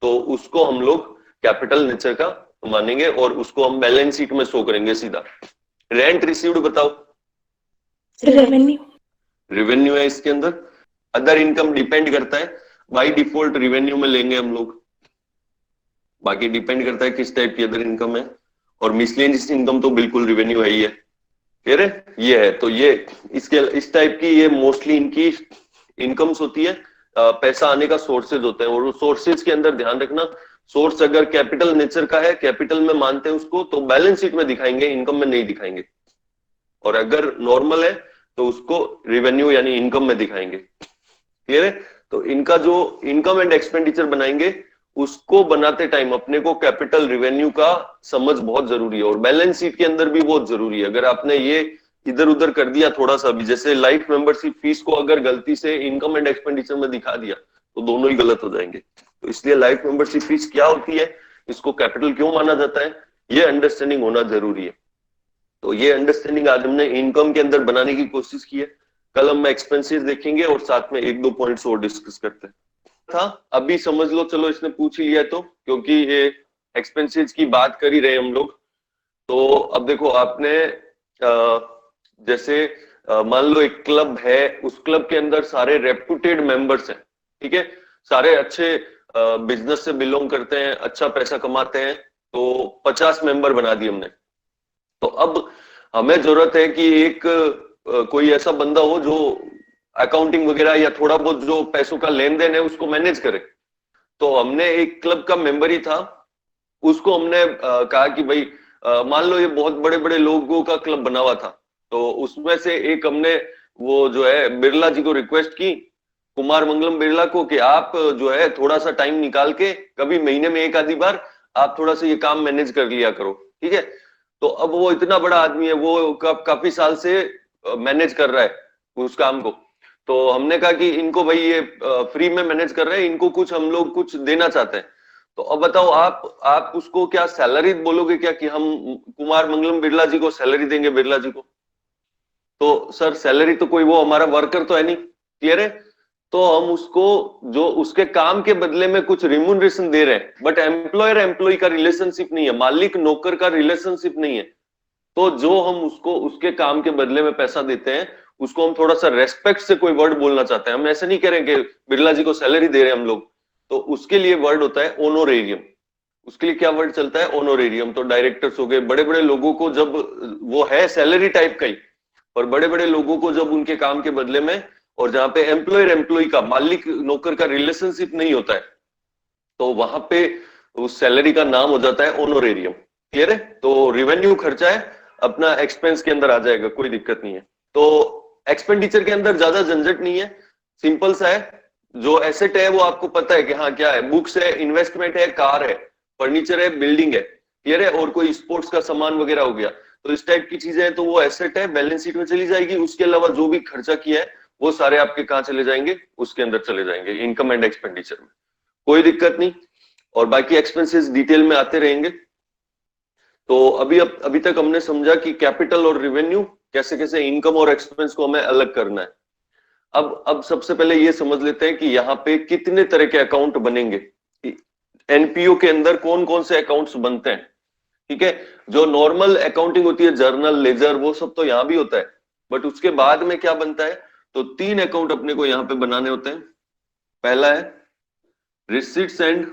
तो उसको हम लोग कैपिटल नेचर का मानेंगे और उसको हम बैलेंस शीट में शो करेंगे सीधा। रेंट रिसीव्ड बताओ। रेवेन्यू है इसके अंदर। अदर इनकम डिपेंड करता है, बाय डिफॉल्ट रेवेन्यू में लेंगे हम लोग, बाकी डिपेंड करता है किस टाइप की अदर इनकम है, और मिसलेनियस इनकम तो बिल्कुल रेवेन्यू है ही है। क्लियर है? ये है, तो ये इसके इस टाइप की ये मोस्टली इनकी इनकम्स होती है, पैसा आने का सोर्सेज होते हैं, और उस सोर्सेज के अंदर ध्यान रखना, सोर्स अगर कैपिटल नेचर का है, कैपिटल में मानते हैं उसको, तो बैलेंस शीट में दिखाएंगे, इनकम में नहीं दिखाएंगे, और अगर नॉर्मल है तो उसको रेवेन्यू यानी इनकम में दिखाएंगे। क्लियर है? तो इनका जो इनकम एंड एक्सपेंडिचर बनाएंगे, उसको बनाते टाइम अपने को कैपिटल रेवेन्यू का समझ बहुत जरूरी है, और बैलेंस शीट के अंदर भी बहुत जरूरी है। अगर आपने ये इधर उधर कर दिया थोड़ा सा भी, जैसे लाइफ मेंबरशिप फीस को अगर गलती से इनकम एंड एक्सपेंडिचर में दिखा दिया, तो दोनों ही गलत हो जाएंगे। तो इसलिए लाइफ मेंबरशिप फीस क्या होती है, इसको कैपिटल क्यों माना जाता है, ये अंडरस्टैंडिंग होना जरूरी है। तो ये अंडरस्टैंडिंग आज हमने इनकम के अंदर बनाने की कोशिश की है। कल हम एक्सपेंसेस देखेंगे और साथ में 1-2 पॉइंट्स और डिस्कस करते हैं। था अभी समझ लो, चलो इसने पूछ ही लिया तो, क्योंकि ये एक्सपेंसेस की बात कर ही रहे हम लोग। तो अब देखो, आपने जैसे मान लो एक क्लब है, उस क्लब के अंदर सारे रेप्यूटेड मेंबर्स हैं, ठीक है, सारे अच्छे बिजनेस से बिलोंग करते हैं, अच्छा पैसा कमाते हैं, तो 50 मेंबर बना दिए हमने। तो अब हमें जरूरत है कि एक कोई ऐसा बंदा हो जो अकाउंटिंग वगैरह या थोड़ा बहुत जो पैसों का लेन देन है उसको मैनेज करे। तो हमने एक क्लब का मेंबर ही था, उसको हमने कहा कि भाई मान लो ये बहुत बड़े बड़े लोगों का क्लब बना हुआ था, तो उसमें से एक हमने वो जो है बिरला जी को रिक्वेस्ट की, कुमार मंगलम बिरला को, कि आप जो है थोड़ा सा टाइम निकाल के कभी महीने में एक आधी बार आप थोड़ा सा ये काम मैनेज कर लिया करो, ठीक है। तो अब वो इतना बड़ा आदमी है, वो काफी साल से मैनेज कर रहा है, उस काम को। तो हमने कहा कि इनको भाई ये फ्री में मैनेज कर रहे हैं, इनको कुछ हम लोग कुछ देना चाहते हैं। तो अब बताओ आप उसको क्या सैलरी बोलोगे क्या कि हम कुमार मंगलम बिरला जी को सैलरी देंगे बिरला जी को? तो सर सैलरी तो कोई वो हमारा वर्कर तो है नहीं, क्लियर है? तो हम उसको जो उसके काम के बदले में कुछ रिम्यूनरेशन दे रहे हैं, बट एम्प्लॉयर एम्प्लॉय का रिलेशनशिप नहीं है, मालिक नौकर का रिलेशनशिप नहीं है। तो जो हम उसको उसके काम के बदले में पैसा देते हैं उसको हम थोड़ा सा रेस्पेक्ट से कोई वर्ड बोलना चाहते हैं। हम ऐसे नहीं कह रहे कि बिरला जी को सैलरी दे रहे हैं हम लोग, तो उसके लिए वर्ड होता है ओनोरेरियम। उसके लिए क्या वर्ड चलता है? ओनोरेरियम। तो डायरेक्टर्स हो गए, बड़े बड़े लोगों को जब वो है सैलरी टाइप का ही, और बड़े बड़े लोगों को जब उनके काम के बदले में, और जहां पे एम्प्लॉयर एम्प्लॉय का मालिक नौकर का रिलेशनशिप नहीं होता है, तो वहां पे उस सैलरी का नाम हो जाता है ओनोरेरियम। क्लियर है? तो रिवेन्यू खर्चा है अपना एक्सपेंस के अंदर आ जाएगा, कोई दिक्कत नहीं है। तो एक्सपेंडिचर के अंदर ज्यादा झंझट नहीं है, सिंपल सा है। जो एसेट है वो आपको पता है कि हाँ क्या है, बुक्स है, इन्वेस्टमेंट है, कार है, फर्नीचर है, बिल्डिंग है, क्लियर है? और कोई स्पोर्ट्स का सामान वगैरह हो गया, तो इस टाइप की चीजें हैं, तो वो एसेट है, बैलेंस शीट में चली जाएगी। उसके अलावा जो भी खर्चा किया है वो सारे आपके कहाँ चले जाएंगे? उसके अंदर चले जाएंगे, इनकम एंड एक्सपेंडिचर में, कोई दिक्कत नहीं। और बाकी एक्सपेंसेस डिटेल में आते रहेंगे। तो अभी तक हमने समझा कि कैपिटल और रेवेन्यू कैसे कैसे इनकम और एक्सपेंस को हमें अलग करना है। अब सबसे पहले ये समझ लेते हैं कि यहाँ पे कितने तरह के अकाउंट बनेंगे, एनपीओ के अंदर कौन कौन से अकाउंट्स बनते हैं। ठीक है, जो नॉर्मल अकाउंटिंग होती है, जर्नल, लेजर, वो सब तो यहाँ भी होता है, बट उसके बाद में क्या बनता है? तो 3 अकाउंट अपने को यहाँ पे बनाने होते हैं। पहला है receipts and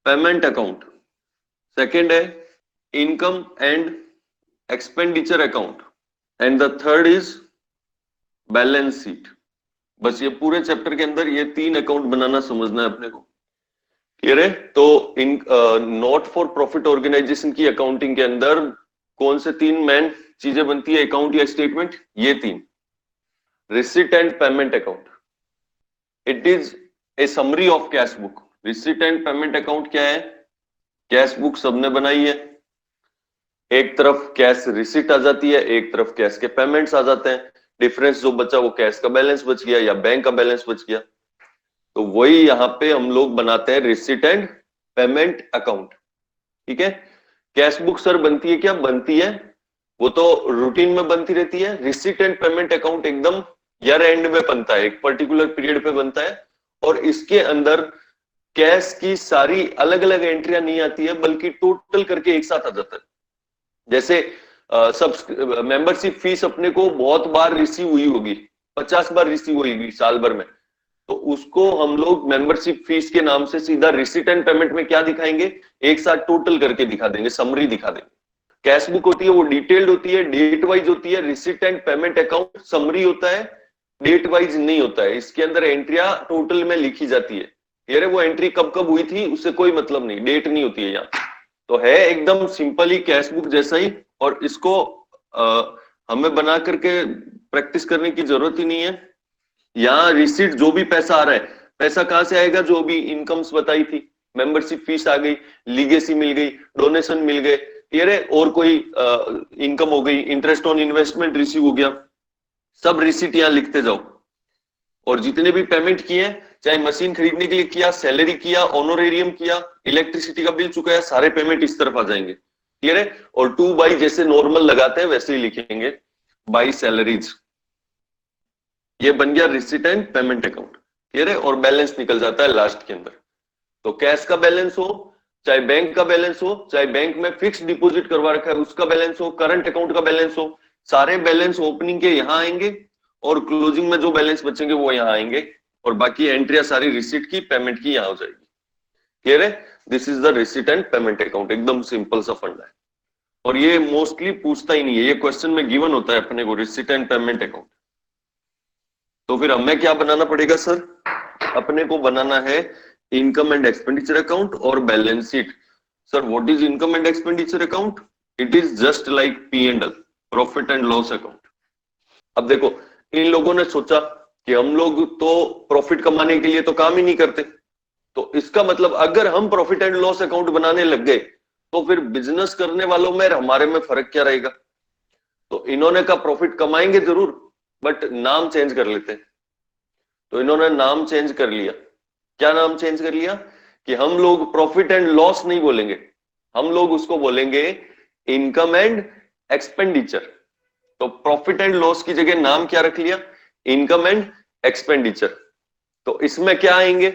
payment account, second है income and expenditure account, and the third is balance sheet. बस ये पूरे चैप्टर के अंदर ये 3 अकाउंट बनाना समझना है अपने को, क्लियर है? तो इन नॉट फॉर प्रॉफिट ऑर्गेनाइजेशन की अकाउंटिंग के अंदर कौन से 3 मेन चीजें बनती है अकाउंट या स्टेटमेंट? ये 3। Receipt and payment account, it is a summary of cash book. Receipt and payment account क्या है? कैश बुक सबने बनाई है, एक तरफ कैश रिसिट आ जाती है, एक तरफ कैश के पेमेंट्स आ जाते हैं। डिफरेंस जो बचा वो कैश का बैलेंस बच गया या बैंक का बैलेंस बच गया। तो वही यहाँ पे हम लोग बनाते हैं रिसिट एंड पेमेंट अकाउंट। ठीक है, कैश बुक सर बनती है क्या? बनती है, वो तो रूटीन में बनती रहती है। रिसिट एंड पेमेंट अकाउंट एकदम ईयर एंड में बनता है, एक पर्टिकुलर पीरियड पे बनता है, और इसके अंदर कैश की सारी अलग अलग एंट्रियां नहीं आती है, बल्कि टोटल करके एक साथ आ जाता है। जैसे सब मेंबरशिप फीस अपने को बहुत बार रिसीव हुई होगी, 50 बार रिसीव हुई होगी साल भर में, तो उसको हम लोग मेंबरशिप फीस के नाम से सीधा रिसिट एंड पेमेंट में क्या दिखाएंगे? एक साथ टोटल करके दिखा देंगे, समरी दिखा देंगे। कैश बुक होती है वो डिटेल्ड होती है, डेट वाइज होती है। Receipt and payment account summary होता है, डेट वाइज नहीं होता है। इसके अंदर एंट्रियां टोटल में लिखी जाती है, यार वो एंट्री कब कब हुई थी उससे कोई मतलब नहीं, डेट नहीं होती है यहाँ। तो है एकदम सिंपल ही कैश बुक जैसा ही, और इसको हमें बना करके प्रैक्टिस करने की जरूरत ही नहीं है। यहाँ रिसीट जो भी पैसा आ रहा है, पैसा कहाँ से आएगा? जो अभी इनकम्स बताई थी, मेंबरशिप फीस आ गई, लीगेसी मिल गई, डोनेशन मिल गए, क्लियर है? और कोई इनकम हो गई, इंटरेस्ट ऑन इन्वेस्टमेंट रिसीव हो गया, सब रिसीट यहाँ लिखते जाओ। और जितने भी पेमेंट किए, चाहे मशीन खरीदने के लिए किया, सैलरी किया, ऑनोरेरियम किया, इलेक्ट्रिसिटी का बिल चुकाया, सारे पेमेंट इस तरफ आ जाएंगे, क्लियर है? और 2 बाई जैसे नॉर्मल लगाते हैं वैसे ही लिखेंगे, बाई सैलरीज। ये बन गया receipt and payment account, clear है? और बैलेंस निकल जाता है लास्ट के अंदर। तो कैश का बैलेंस हो, चाहे बैंक का बैलेंस हो, चाहे बैंक में फिक्स डिपॉजिट करवा रखा है उसका बैलेंस हो, करंट अकाउंट का बैलेंस हो, सारे बैलेंस ओपनिंग के यहाँ आएंगे, और क्लोजिंग में जो बैलेंस बचेंगे वो यहाँ आएंगे, और बाकी एंट्रियां सारी रिसिट की, पेमेंट की यहाँ हो जाएगी, क्लियर है? This is the receipt and payment account, एकदम सिंपल सा फंडा है, और ये मोस्टली पूछता ही नहीं है, ये क्वेश्चन में गिवन होता है अपने को, रिसिट एंड पेमेंट अकाउंट। तो फिर हमें क्या बनाना पड़ेगा सर? अपने को बनाना है इनकम एंड एक्सपेंडिचर अकाउंट और balance sheet. Sir what is income and expenditure account? It is just like P&L, profit and loss account. अब देखो, इन लोगों ने सोचा कि हम लोग तो प्रॉफिट कमाने के लिए तो काम ही नहीं करते, तो इसका मतलब अगर हम प्रॉफिट एंड लॉस अकाउंट बनाने लग गए तो फिर बिजनेस करने वालों में हमारे में फर्क क्या रहेगा? तो इन्होंने कहा प्रॉफिट कमाएंगे जरूर, बट नाम चेंज कर लेते हैं। तो इन्होंने नाम चेंज कर लिया। क्या नाम चेंज कर लिया कि हम लोग प्रॉफिट एंड लॉस नहीं बोलेंगे, हम लोग उसको बोलेंगे इनकम एंड एक्सपेंडिचर। तो प्रॉफिट एंड लॉस की जगह नाम क्या रख लिया, इनकम एंड एक्सपेंडिचर। तो इसमें क्या आएंगे,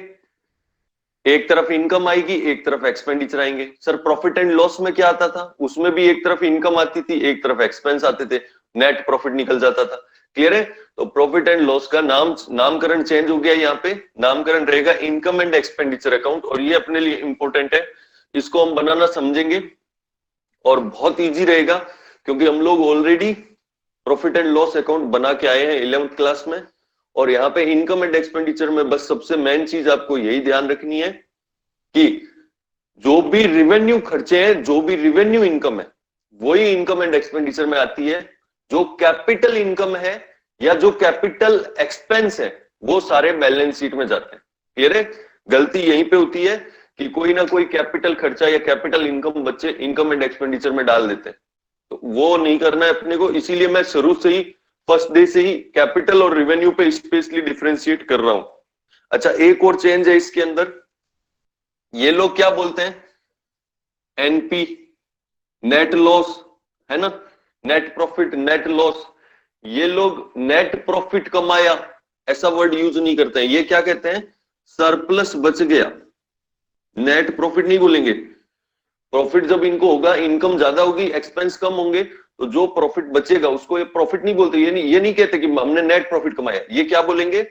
एक तरफ इनकम आएगी, एक तरफ एक्सपेंडिचर आएंगे। सर प्रॉफिट एंड लॉस में क्या आता था, उसमें भी एक तरफ इनकम आती थी, एक तरफ एक्सपेंस आते थे, नेट प्रॉफिट निकल जाता था। क्लियर है? तो प्रॉफिट एंड लॉस का नामकरण चेंज हो गया, यहाँ पे नामकरण रहेगा इनकम एंड एक्सपेंडिचर अकाउंट। और ये अपने लिए इंपॉर्टेंट है, इसको हम बनाना समझेंगे और बहुत इजी रहेगा, क्योंकि हम लोग already profit and loss account बना के आए हैं 11th क्लास में। और यहाँ पे इनकम एंड एक्सपेंडिचर में बस सबसे मेन चीज आपको यही ध्यान रखनी है कि जो भी रिवेन्यू खर्चे हैं, जो भी रिवेन्यू इनकम है, वही इनकम एंड एक्सपेंडिचर में आती है। जो कैपिटल इनकम है या जो कैपिटल एक्सपेंस है, वो सारे बैलेंस शीट में जाते हैं। क्लियर है? गलती यहीं पे होती है कि कोई ना कोई कैपिटल खर्चा या कैपिटल इनकम बच्चे इनकम एंड एक्सपेंडिचर में डाल देते हैं। तो वो नहीं करना है अपने को, इसीलिए मैं शुरू से ही फर्स्ट डे से ही कैपिटल और रेवेन्यू पे स्पेशली डिफरेंशिएट कर रहा हूं। अच्छा, एक और चेंज है इसके अंदर, ये लोग क्या बोलते हैं, एनपी, नेट लॉस, है ना, नेट प्रॉफिट, नेट लॉस। ये लोग नेट प्रॉफिट कमाया ऐसा वर्ड यूज नहीं करते हैं, ये क्या कहते हैं, सरप्लस बच गया। नेट प्रॉफिट नहीं बोलेंगे। प्रॉफिट जब इनको होगा, इनकम ज्यादा होगी, एक्सपेंस कम होंगे, तो जो प्रॉफिट बचेगा उसको ये प्रॉफिट नहीं बोलते। ये नहीं कहते कि हमने नेट प्रॉफिट कमाया, ये क्या बोलेंगे,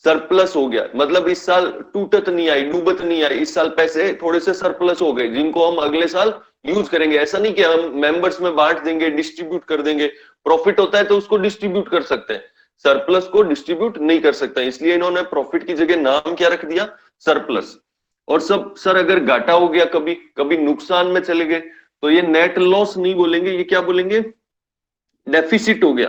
सरप्लस हो गया। मतलब इस साल टूटत नहीं आई, डूबत नहीं आई, इस साल पैसे थोड़े से सरप्लस हो गए जिनको हम अगले साल यूज करेंगे। ऐसा नहीं कि हम मेंबर्स में बांट देंगे, डिस्ट्रीब्यूट कर देंगे। प्रॉफिट होता है तो उसको डिस्ट्रीब्यूट कर सकते हैं, सरप्लस को डिस्ट्रीब्यूट नहीं कर सकते, इसलिए इन्होंने प्रॉफिट की जगह नाम क्या रख दिया, सरप्लस। और सब सर अगर घाटा हो गया, कभी कभी नुकसान में चले गए, तो ये नेट लॉस नहीं बोलेंगे, ये क्या बोलेंगे, डेफिसिट हो गया।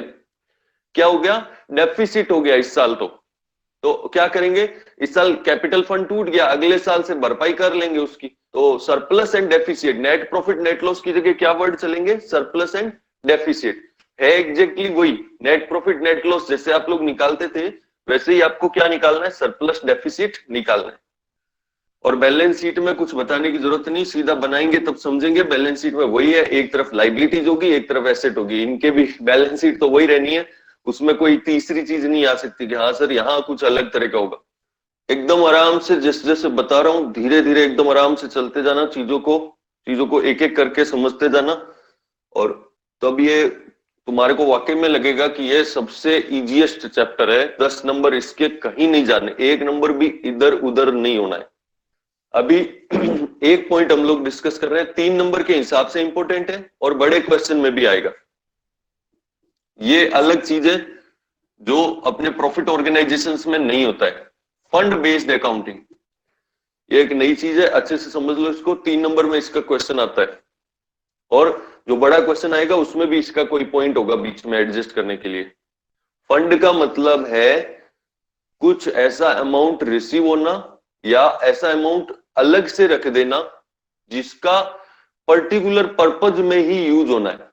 क्या हो गया, डेफिसिट हो गया इस साल। तो क्या करेंगे, इस साल कैपिटल फंड टूट गया, अगले साल से भरपाई कर लेंगे उसकी। तो surplus and deficit, net profit net loss की जगह क्या वर्ड चलेंगे, सरप्लस एंड डेफिसिट। है एग्जैक्टली वही, नेट प्रॉफिट नेट लॉस जैसे आप लोग निकालते थे वैसे ही आपको क्या निकालना है, सरप्लस डेफिसिट निकालना है। और बैलेंस शीट में कुछ बताने की जरूरत नहीं, सीधा बनाएंगे तब समझेंगे। बैलेंस शीट में वही है, एक तरफ लाइबिलिटीज होगी, एक तरफ एसेट होगी, इनके भी बैलेंस शीट तो वही रहनी है, उसमें कोई तीसरी चीज नहीं आ सकती कि हाँ सर यहाँ कुछ अलग तरह का होगा। एकदम आराम से जैसे जैसे बता रहा हूँ, धीरे धीरे एकदम आराम से चलते जाना, चीजों को एक एक करके समझते जाना। और तब ये तुम्हारे को वाकई में लगेगा कि ये सबसे इजीएस्ट चैप्टर है। 10 नंबर इसके कहीं नहीं जाने, एक नंबर भी इधर उधर नहीं होना है। अभी एक पॉइंट हम लोग डिस्कस कर रहे हैं, 3 नंबर के हिसाब से इंपॉर्टेंट है और बड़े क्वेश्चन में भी आएगा। ये अलग चीज है जो अपने प्रॉफिट ऑर्गेनाइजेशंस में नहीं होता है, फंड बेस्ड अकाउंटिंग। ये एक नई चीज है, अच्छे से समझ लो इसको। 3 नंबर में इसका क्वेश्चन आता है और जो बड़ा क्वेश्चन आएगा उसमें भी इसका कोई पॉइंट होगा बीच में एडजस्ट करने के लिए। फंड का मतलब है कुछ ऐसा अमाउंट रिसीव होना या ऐसा अमाउंट अलग से रख देना जिसका पर्टिकुलर पर्पज में ही यूज होना है।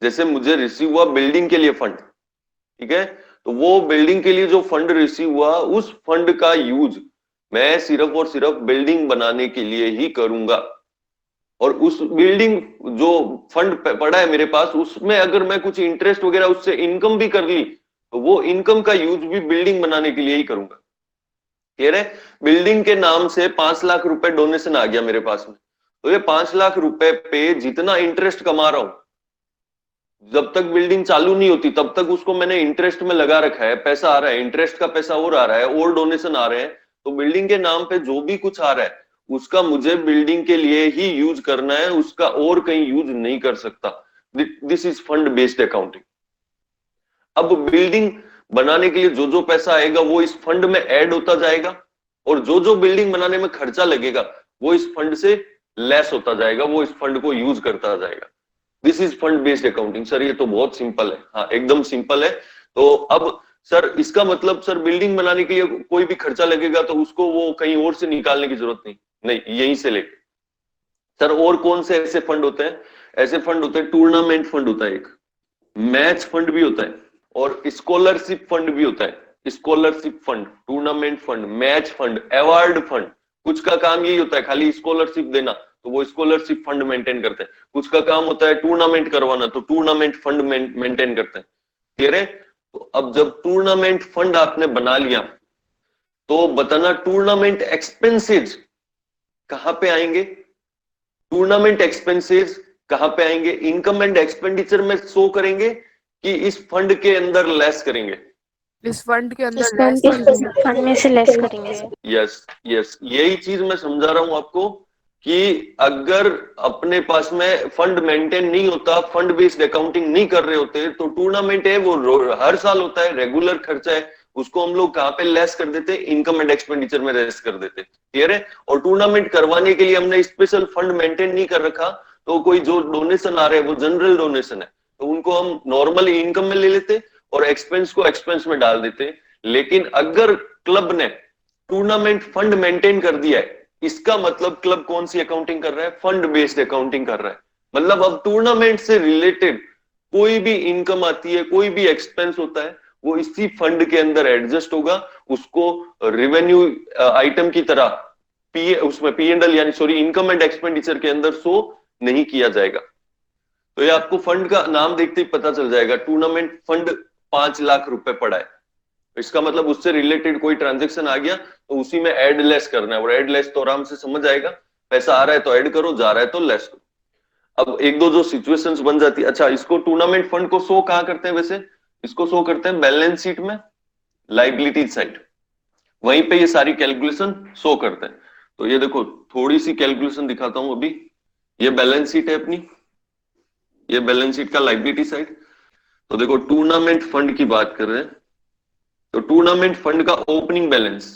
जैसे मुझे रिसीव हुआ बिल्डिंग के लिए फंड, ठीक है, तो वो बिल्डिंग के लिए जो फंड रिसीव हुआ, उस फंड का यूज मैं सिर्फ और सिर्फ बिल्डिंग बनाने के लिए ही करूंगा। और उस बिल्डिंग जो फंड पड़ा है मेरे पास, उसमें अगर मैं कुछ इंटरेस्ट वगैरह उससे इनकम भी कर ली तो वो इनकम का यूज भी बिल्डिंग बनाने के लिए ही करूंगा। क्लियर है? बिल्डिंग के नाम से 5 लाख रुपए डोनेशन आ गया मेरे पास में, तो ये 5 लाख रुपए पे जितना इंटरेस्ट कमा रहा हूं, जब तक बिल्डिंग चालू नहीं होती तब तक उसको मैंने इंटरेस्ट में लगा रखा है, पैसा आ रहा है, इंटरेस्ट का पैसा और आ रहा है, और डोनेशन आ रहे हैं। तो बिल्डिंग के नाम पे जो भी कुछ आ रहा है उसका मुझे बिल्डिंग के लिए ही यूज करना है, उसका और कहीं यूज नहीं कर सकता। This is fund based accounting. अब बिल्डिंग बनाने के लिए जो जो पैसा आएगा वो इस फंड में ऐड होता जाएगा, और जो जो बिल्डिंग बनाने में खर्चा लगेगा वो इस फंड से लेस होता जाएगा, वो इस फंड को यूज करता जाएगा। This is fund based accounting. Sir ये तो बहुत सिंपल है। हाँ एकदम सिंपल है। तो अब सर इसका मतलब सर बिल्डिंग बनाने के लिए कोई भी खर्चा लगेगा तो उसको वो कहीं और से निकालने की जरूरत नहीं, यहीं से लेके। सर और कौन से ऐसे फंड होते हैं? ऐसे फंड होते हैं, टूर्नामेंट फंड होता है एक, मैच फंड भी होता है और स्कॉलरशिप फंड भी होता है। Scholarship fund, tournament fund, match fund, award fund, कुछ का काम यही होता है खाली स्कॉलरशिप देना, तो वो स्कॉलरशिप फंड मेंटेन करते हैं। कुछ का काम होता है टूर्नामेंट करवाना, तो टूर्नामेंट फंड मेंटेन करते हैं। क्लियर है? तो अब जब टूर्नामेंट फंड आपने बना लिया तो बताना टूर्नामेंट एक्सपेंसेस कहां पे आएंगे? टूर्नामेंट एक्सपेंसेस कहां पे आएंगे? इनकम एंड एक्सपेंडिचर में शो करेंगे कि इस फंड के अंदर लेस करेंगे? इस फंड के अंदर इस लेस fund इस फंड में से लेस करेंगे। यस यस, यही चीज मैं समझा रहा हूं आपको कि अगर अपने पास में फंड मेंटेन नहीं होता, फंड बेस्ड अकाउंटिंग नहीं कर रहे होते, तो टूर्नामेंट है वो हर साल होता है, रेगुलर खर्चा है, उसको हम लोग कहां पे लेस कर देते? इनकम एंड एक्सपेंडिचर में लेस कर देते। क्लियर है? और टूर्नामेंट करवाने के लिए हमने स्पेशल फंड मेंटेन नहीं कर रखा, तो कोई जो डोनेशन आ रहे हैं वो जनरल डोनेशन है, तो उनको हम नॉर्मल इनकम में ले लेते और एक्सपेंस को एक्सपेंस में डाल देते। लेकिन अगर क्लब ने टूर्नामेंट फंड मेंटेन कर दिया है, इसका मतलब क्लब कौन सी अकाउंटिंग कर रहा है? फंड बेस्ड अकाउंटिंग कर रहा है। मतलब अब टूर्नामेंट से रिलेटेड कोई भी इनकम आती है, कोई भी एक्सपेंस होता है, वो इसी फंड के अंदर एडजस्ट होगा, उसको रेवेन्यू आइटम की तरह उसमें P&L यानी सॉरी इनकम एंड एक्सपेंडिचर के अंदर शो नहीं किया जाएगा। तो ये आपको फंड का नाम देखते ही पता चल जाएगा, टूर्नामेंट फंड 5 लाख रुपए पड़ा है, इसका मतलब उससे रिलेटेड कोई ट्रांजेक्शन आ गया तो उसी में एड लेस करना है, और एड लेस तो आराम से समझ आएगा, पैसा आ रहा है तो ऐड करो, जा रहा है तो लेस करो। अब एक दो जो सिचुएशंस बन जाती है। अच्छा, इसको टूर्नामेंट फंड को शो कहां करते हैं? वैसे इसको शो करते हैं बैलेंस शीट में, लाइबिलिटी साइड, वहीं पे ये सारी कैलकुलेशन शो करते हैं। तो ये देखो थोड़ी सी कैलकुलेशन दिखाता हूं अभी। ये बैलेंस शीट है अपनी, ये बैलेंस शीट का लाइबिलिटी साइड। तो देखो टूर्नामेंट फंड की बात कर रहे हैं, तो टूर्नामेंट फंड का ओपनिंग बैलेंस,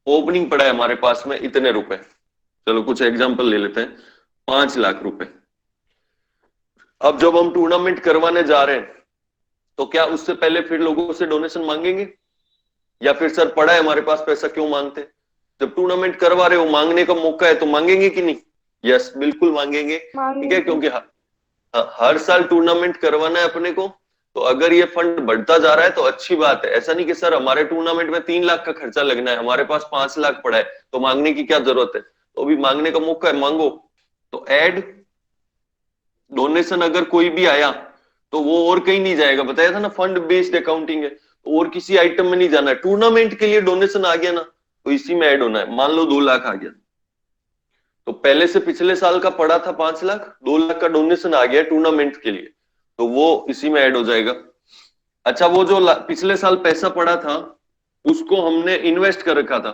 ओपनिंग पड़ा है हमारे पास में इतने रुपए, चलो कुछ एग्जांपल ले लेते हैं, 5 लाख रुपए। अब जब हम टूर्नामेंट करवाने जा रहे हैं तो क्या उससे पहले फिर लोगों से डोनेशन मांगेंगे, या फिर सर पड़ा है हमारे पास पैसा क्यों मांगते? जब टूर्नामेंट करवा रहे हो, मांगने का मौका है तो मांगेंगे कि नहीं? यस, बिल्कुल मांगेंगे। ठीक है, क्योंकि हर साल टूर्नामेंट करवाना है अपने को, तो अगर ये फंड बढ़ता जा रहा है तो अच्छी बात है। ऐसा नहीं कि सर हमारे टूर्नामेंट में 3 लाख का खर्चा लगना है, हमारे पास 5 लाख पड़ा है तो मांगने की क्या जरूरत है? तो अभी मांगने का मौका है, मांगो। तो एड डोनेशन अगर कोई भी आया तो वो और कहीं नहीं जाएगा, बताया था ना फंड बेस्ड अकाउंटिंग है, तो और किसी आइटम में नहीं जाना है। टूर्नामेंट के लिए डोनेशन आ गया ना तो इसी में ऐड होना है। मान लो 2 लाख आ गया, तो पहले से पिछले साल का पड़ा था 5 लाख, 2 लाख का डोनेशन आ गया टूर्नामेंट के लिए, तो वो इसी में ऐड हो जाएगा। अच्छा, वो जो पिछले साल पैसा पड़ा था उसको हमने इन्वेस्ट कर रखा था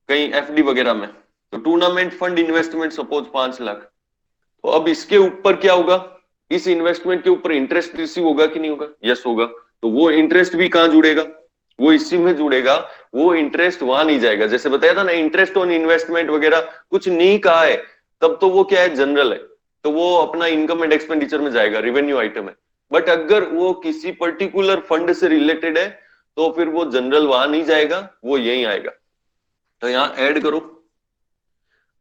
कहीं FD वगैरह में, तो tournament fund investment suppose 5 lakh, तो अब इसके ऊपर क्या होगा? इस इन्वेस्टमेंट के ऊपर इंटरेस्ट रिसीव होगा कि नहीं होगा? यस होगा। तो वो इंटरेस्ट भी कहां जुड़ेगा? वो इसी में जुड़ेगा, वो इंटरेस्ट वहां नहीं जाएगा। जैसे बताया था ना इंटरेस्ट ऑन इन्वेस्टमेंट वगैरह कुछ नहीं कहा है, तब तो वो क्या है, जनरल है, तो वो अपना इनकम एंड एक्सपेंडिचर में जाएगा, रेवेन्यू आइटम है। बट अगर वो किसी पर्टिकुलर फंड से रिलेटेड है तो फिर वो जनरल वहां नहीं जाएगा, वो यही आएगा। तो यहां ऐड करो।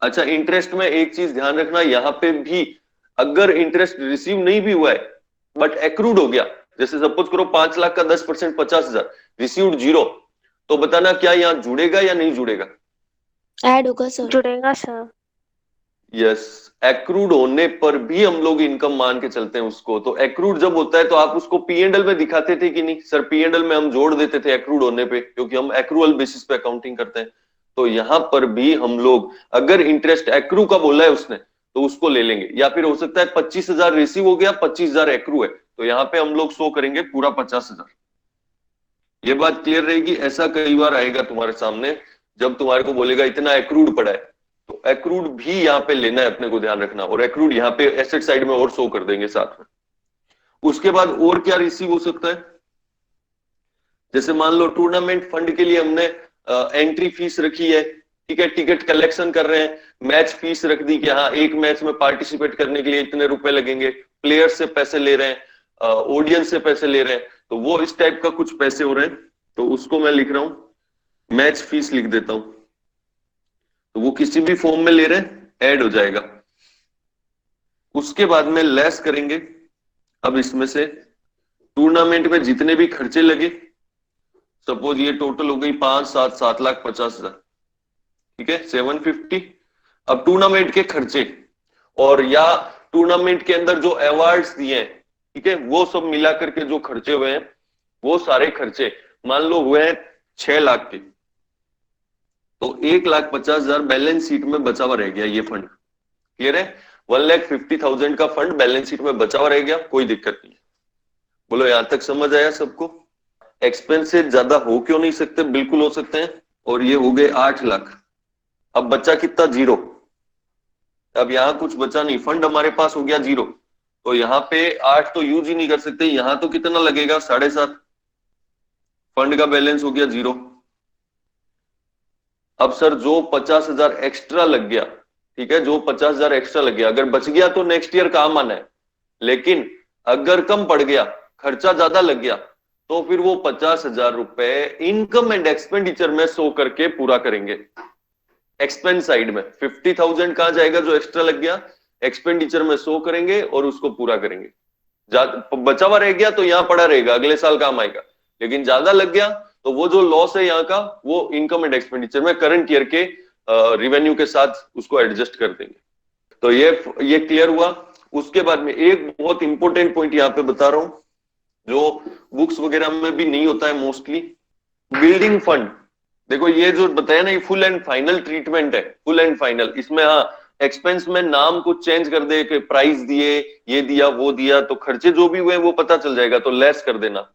अच्छा, इंटरेस्ट में एक चीज ध्यान रखना, यहां पे भी अगर इंटरेस्ट रिसीव नहीं भी हुआ है बट एक्रूड हो गया, जैसे सपोज करो 5 लाख का 10% 50,000, रिसीव्ड 0, तो बताना क्या यहां जुड़ेगा या नहीं जुड़ेगा? ऐड होगा सर। जुड़ेगा सर। यस, एक्रूड होने पर भी हम लोग इनकम मान के चलते हैं उसको। तो एक्रूड जब होता है तो आप उसको P&L में दिखाते थे कि नहीं? सर P&L में हम जोड़ देते थे एक्रूड होने पे, क्योंकि हम एक्रूअल बेसिस पे अकाउंटिंग करते हैं। तो यहां पर भी हम लोग अगर इंटरेस्ट एक्रू का बोला है उसने तो उसको ले लेंगे, या फिर हो सकता है 25,000 रिसीव हो गया, 25,000 एक्रू है, तो यहाँ पे हम लोग शो करेंगे पूरा 50,000। ये बात क्लियर रहेगी? ऐसा कई बार आएगा तुम्हारे सामने, जब तुम्हारे को बोलेगा इतना एक्रूड पड़ा है, तो एक्रूड भी यहाँ पे लेना है अपने को, ध्यान रखना। और एक्रूड यहाँ पे एसेट साइड में और शो कर देंगे साथ में। उसके बाद और क्या रिसीव हो सकता है? जैसे मान लो टूर्नामेंट फंड के लिए हमने एंट्री फीस रखी है, ठीक है, टिकट कलेक्शन कर रहे हैं, मैच फीस रख दी कि हाँ एक मैच में पार्टिसिपेट करने के लिए इतने रुपए लगेंगे, प्लेयर से पैसे ले रहे हैं, ऑडियंस से पैसे ले रहे हैं, तो वो इस टाइप का कुछ पैसे हो रहे हैं, तो उसको मैं लिख रहा हूं मैच फीस लिख देता हूं। तो वो किसी भी फॉर्म में ले रहे हैं, ऐड हो जाएगा। उसके बाद में लेस करेंगे अब इसमें से टूर्नामेंट में जितने भी खर्चे लगे, सपोज ये टोटल हो गई 5, 7, 7,50,000, ठीक है, 750। अब टूर्नामेंट के खर्चे और या टूर्नामेंट के अंदर जो अवार्ड्स दिए हैं, ठीक है, वो सब मिला करके जो खर्चे हुए हैं, वो सारे खर्चे मान लो हुए हैं 6 लाख के, तो 1,50,000 बैलेंस शीट में बचा हुआ रह गया ये फंड। क्लियर है? 1,50,000 का फंड बैलेंस शीट में बचा हुआ रह गया, कोई दिक्कत नहीं है। बोलो यहां तक समझ आया सबको? एक्सपेंसेस ज्यादा हो क्यों नहीं सकते? बिल्कुल हो सकते हैं। और ये हो गए 8 लाख। अब बचा कितना? 0। अब यहां कुछ बचा नहीं, फंड हमारे पास हो गया 0, तो यहां पे 8 तो यूज ही नहीं कर सकते, यहां तो कितना लगेगा? 7.5। फंड का बैलेंस हो गया 0। अब सर जो 50,000 एक्स्ट्रा लग गया, ठीक है, जो 50,000 एक्स्ट्रा लग गया, अगर बच गया तो नेक्स्ट ईयर काम आना है, लेकिन अगर कम पड़ गया, खर्चा ज्यादा लग गया, तो फिर वो 50,000 रुपए इनकम एंड एक्सपेंडिचर में शो करके पूरा करेंगे। एक्सपेंस साइड में 50,000 कहां जाएगा? जो एक्स्ट्रा लग गया एक्सपेंडिचर में शो करेंगे और उसको पूरा करेंगे। बचा हुआ रह गया तो यहां पड़ा रहेगा, अगले साल काम आएगा, लेकिन ज्यादा लग गया तो वो जो लॉस है यहाँ का, वो इनकम एंड एक्सपेंडिचर में करंट ईयर के रिवेन्यू के साथ उसको एडजस्ट कर देंगे। तो ये क्लियर हुआ। उसके बाद में एक बहुत इंपॉर्टेंट पॉइंट यहाँ पे बता रहा हूं, जो बुक्स वगैरह में भी नहीं होता है मोस्टली, बिल्डिंग फंड। देखो ये जो बताया ना, ये फुल एंड फाइनल ट्रीटमेंट है, फुल एंड फाइनल। इसमें हाँ, एक्सपेंस में नाम कुछ चेंज कर दे कि प्राइस दिए, ये दिया, वो दिया, तो खर्चे जो भी हुए वो पता चल जाएगा, तो लेस कर देना।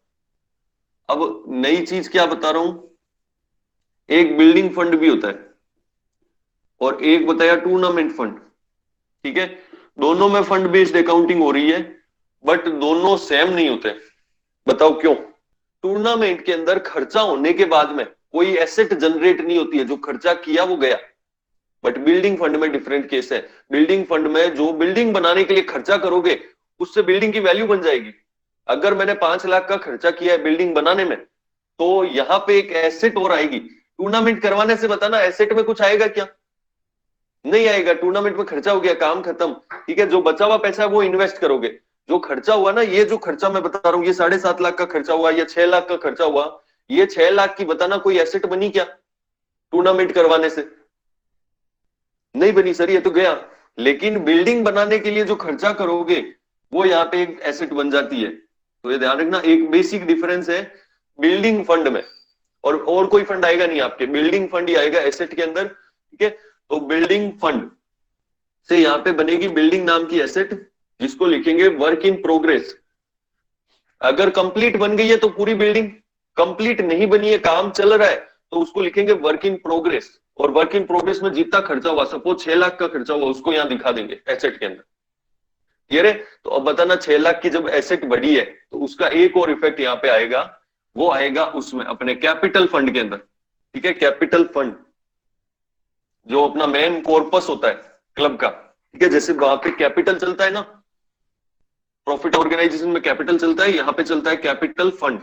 अब नई चीज क्या बता रहा हूं, एक बिल्डिंग फंड भी होता है और एक बताया टूर्नामेंट फंड, ठीक है। दोनों में फंड बेस्ड अकाउंटिंग हो रही है, बट दोनों सेम नहीं होते। बताओ क्यों? टूर्नामेंट के अंदर खर्चा होने के बाद में कोई एसेट जनरेट नहीं होती है, जो खर्चा किया वो गया। बट बिल्डिंग फंड में डिफरेंट केस है। बिल्डिंग फंड में जो बिल्डिंग बनाने के लिए खर्चा करोगे, उससे बिल्डिंग की वैल्यू बन जाएगी। अगर मैंने 5 लाख का खर्चा किया है बिल्डिंग बनाने में, तो यहां पे एक एसेट और आएगी। टूर्नामेंट करवाने से बताना एसेट में कुछ आएगा क्या? नहीं आएगा। टूर्नामेंट में खर्चा हो गया, काम खत्म, ठीक है। जो बचा हुआ पैसा है वो इन्वेस्ट करोगे। जो खर्चा हुआ ना, ये जो खर्चा मैं बता रहा हूँ, ये 7.5 लाख का खर्चा हुआ या 6 लाख का खर्चा हुआ, ये 6 लाख की बताना कोई एसेट बनी क्या टूर्नामेंट करवाने से? नहीं बनी सर, ये तो गया। लेकिन बिल्डिंग बनाने के लिए जो खर्चा करोगे, वो यहाँ पे एक एसेट बन जाती है। तो ये ध्यान रखना, एक बेसिक डिफरेंस है बिल्डिंग फंड में। और कोई फंड आएगा नहीं आपके, बिल्डिंग फंड ही आएगा एसेट के अंदर, ठीक है। तो बिल्डिंग फंड से यहाँ पे बनेगी बिल्डिंग नाम की एसेट, जिसको लिखेंगे वर्क इन प्रोग्रेस। अगर कंप्लीट बन गई है तो पूरी बिल्डिंग, कंप्लीट नहीं बनी है, काम चल रहा है, तो उसको लिखेंगे वर्क इन प्रोग्रेस। और वर्क इन प्रोग्रेस में जितना खर्चा हुआ, सपोज 6 लाख का खर्चा हुआ, उसको यहाँ दिखा देंगे एसेट के अंदर। क्लियर है? तो अब बताना 6 लाख की जब एसेट बढ़ी है, तो उसका एक और इफेक्ट यहाँ पे आएगा, वो आएगा उसमें अपने कैपिटल फंड के अंदर, ठीक है। कैपिटल फंड जो अपना मेन कॉर्पस होता है क्लब का, ठीक है। जैसे वहां पे कैपिटल चलता है ना, प्रॉफिट ऑर्गेनाइजेशन में कैपिटल चलता है, यहां पे चलता है कैपिटल फंड।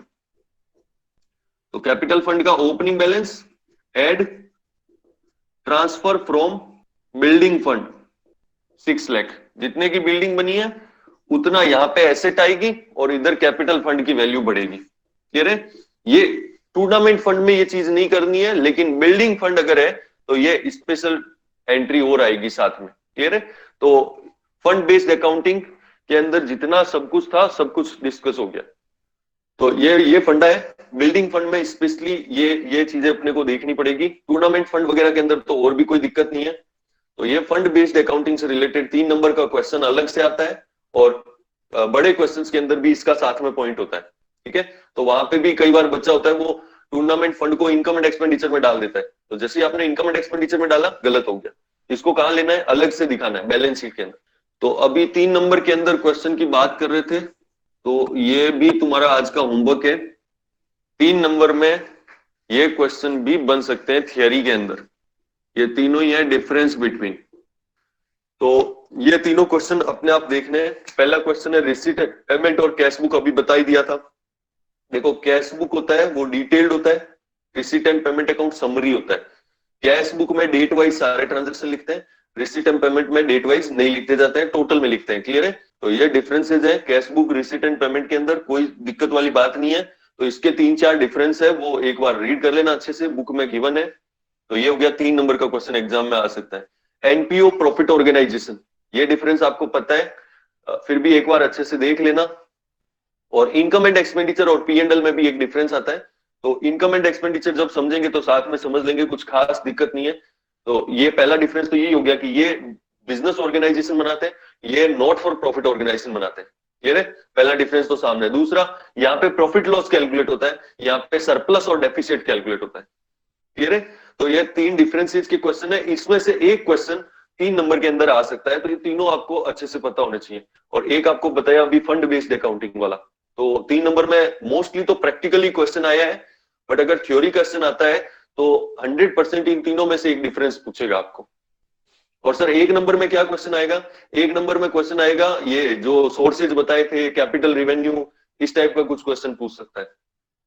तो कैपिटल फंड का opening balance add transfer from building fund 6 lakh. जितने की बिल्डिंग बनी है उतना यहाँ पे एसेट आएगी और इधर कैपिटल फंड की वैल्यू बढ़ेगी। क्लियर है? ये टूर्नामेंट फंड में ये चीज नहीं करनी है, लेकिन बिल्डिंग फंड अगर है तो ये स्पेशल एंट्री और आएगी साथ में। क्लियर है? तो फंड बेस्ड अकाउंटिंग के अंदर जितना सब कुछ था, सब कुछ डिस्कस हो गया। तो ये फंडा है। बिल्डिंग फंड में स्पेशली ये चीजें अपने को देखनी पड़ेगी। टूर्नामेंट फंड वगैरह के अंदर तो और भी कोई दिक्कत नहीं है। तो ये फंड बेस्ड अकाउंटिंग से रिलेटेड 3 नंबर का क्वेश्चन अलग से आता है, और बड़े क्वेश्चंस के अंदर भी इसका साथ में पॉइंट होता है, ठीक है। तो वहां पे भी कई बार बच्चा होता है, वो टूर्नामेंट फंड को इनकम एंड एक्सपेंडिचर में डाल देता है। तो जैसे ही आपने इनकम एंड एक्सपेंडिचर में डाला, गलत हो गया। इसको कहां लेना है? अलग से दिखाना है बैलेंस शीट के अंदर। तो अभी 3 नंबर के अंदर क्वेश्चन की बात कर रहे थे, तो ये भी तुम्हारा आज का होमवर्क है। 3 नंबर में ये क्वेश्चन भी बन सकते हैं थियरी के अंदर। ये तीनों ही है डिफरेंस बिटवीन। तो ये तीनों क्वेश्चन अपने आप देखने हैं। पहला क्वेश्चन है रिसीट पेमेंट और कैश बुक, अभी बता ही दिया था। देखो कैश बुक होता है वो डिटेल्ड होता है, receipt and payment account summary होता है। कैश बुक में डेट वाइज सारे ट्रांजेक्शन लिखते हैं, रिसिट एंड पेमेंट में डेट वाइज नहीं लिखते जाते हैं, टोटल में लिखते हैं। क्लियर है? तो ये डिफरेंसेस है cash book, receipt and payment के अंदर, कोई दिक्कत वाली बात नहीं है। तो इसके 3-4 डिफरेंस है, वो एक बार रीड कर लेना अच्छे से, बुक में गिवन है। तो ये हो गया 3 नंबर का क्वेश्चन एग्जाम में आ सकता है। एनपीओ प्रॉफिट ऑर्गेनाइजेशन, ये डिफरेंस आपको पता है, फिर भी एक बार अच्छे से देख लेना। और इनकम एंड एक्सपेंडिचर और P&L में भी एक डिफरेंस आता है। तो इनकम एंड एक्सपेंडिचर जब समझेंगे तो साथ में समझ लेंगे, कुछ खास दिक्कत नहीं है। तो ये पहला डिफरेंस तो यही हो गया कि ये बिजनेस ऑर्गेनाइजेशन बनाते हैं, ये नॉट फॉर प्रॉफिट ऑर्गेनाइजेशन बनाते हैं। क्लियर है? पहला डिफरेंस तो सामने है। दूसरा, यहाँ पे प्रॉफिट लॉस कैलकुलेट होता है, यहाँ पे सरप्लस और डेफिसिट कैलकुलेट होता है। क्लियर है? तो ये 3 डिफरेंसेस के क्वेश्चन है, इसमें से एक क्वेश्चन 3 नंबर के अंदर आ सकता है। तो ये तीनों आपको अच्छे से पता होने चाहिए। और एक आपको बताया अभी फंड बेस्ड अकाउंटिंग वाला, तो 3 नंबर में मोस्टली तो प्रैक्टिकली क्वेश्चन आया है, बट अगर थ्योरी क्वेश्चन आता है तो 100% इन तीनों में से एक डिफरेंस पूछेगा आपको। और सर 1 नंबर में क्या क्वेश्चन आएगा? 1 नंबर में क्वेश्चन आएगा ये जो सोर्सेज बताए थे, कैपिटल रेवेन्यू, इस टाइप का कुछ क्वेश्चन पूछ सकता है।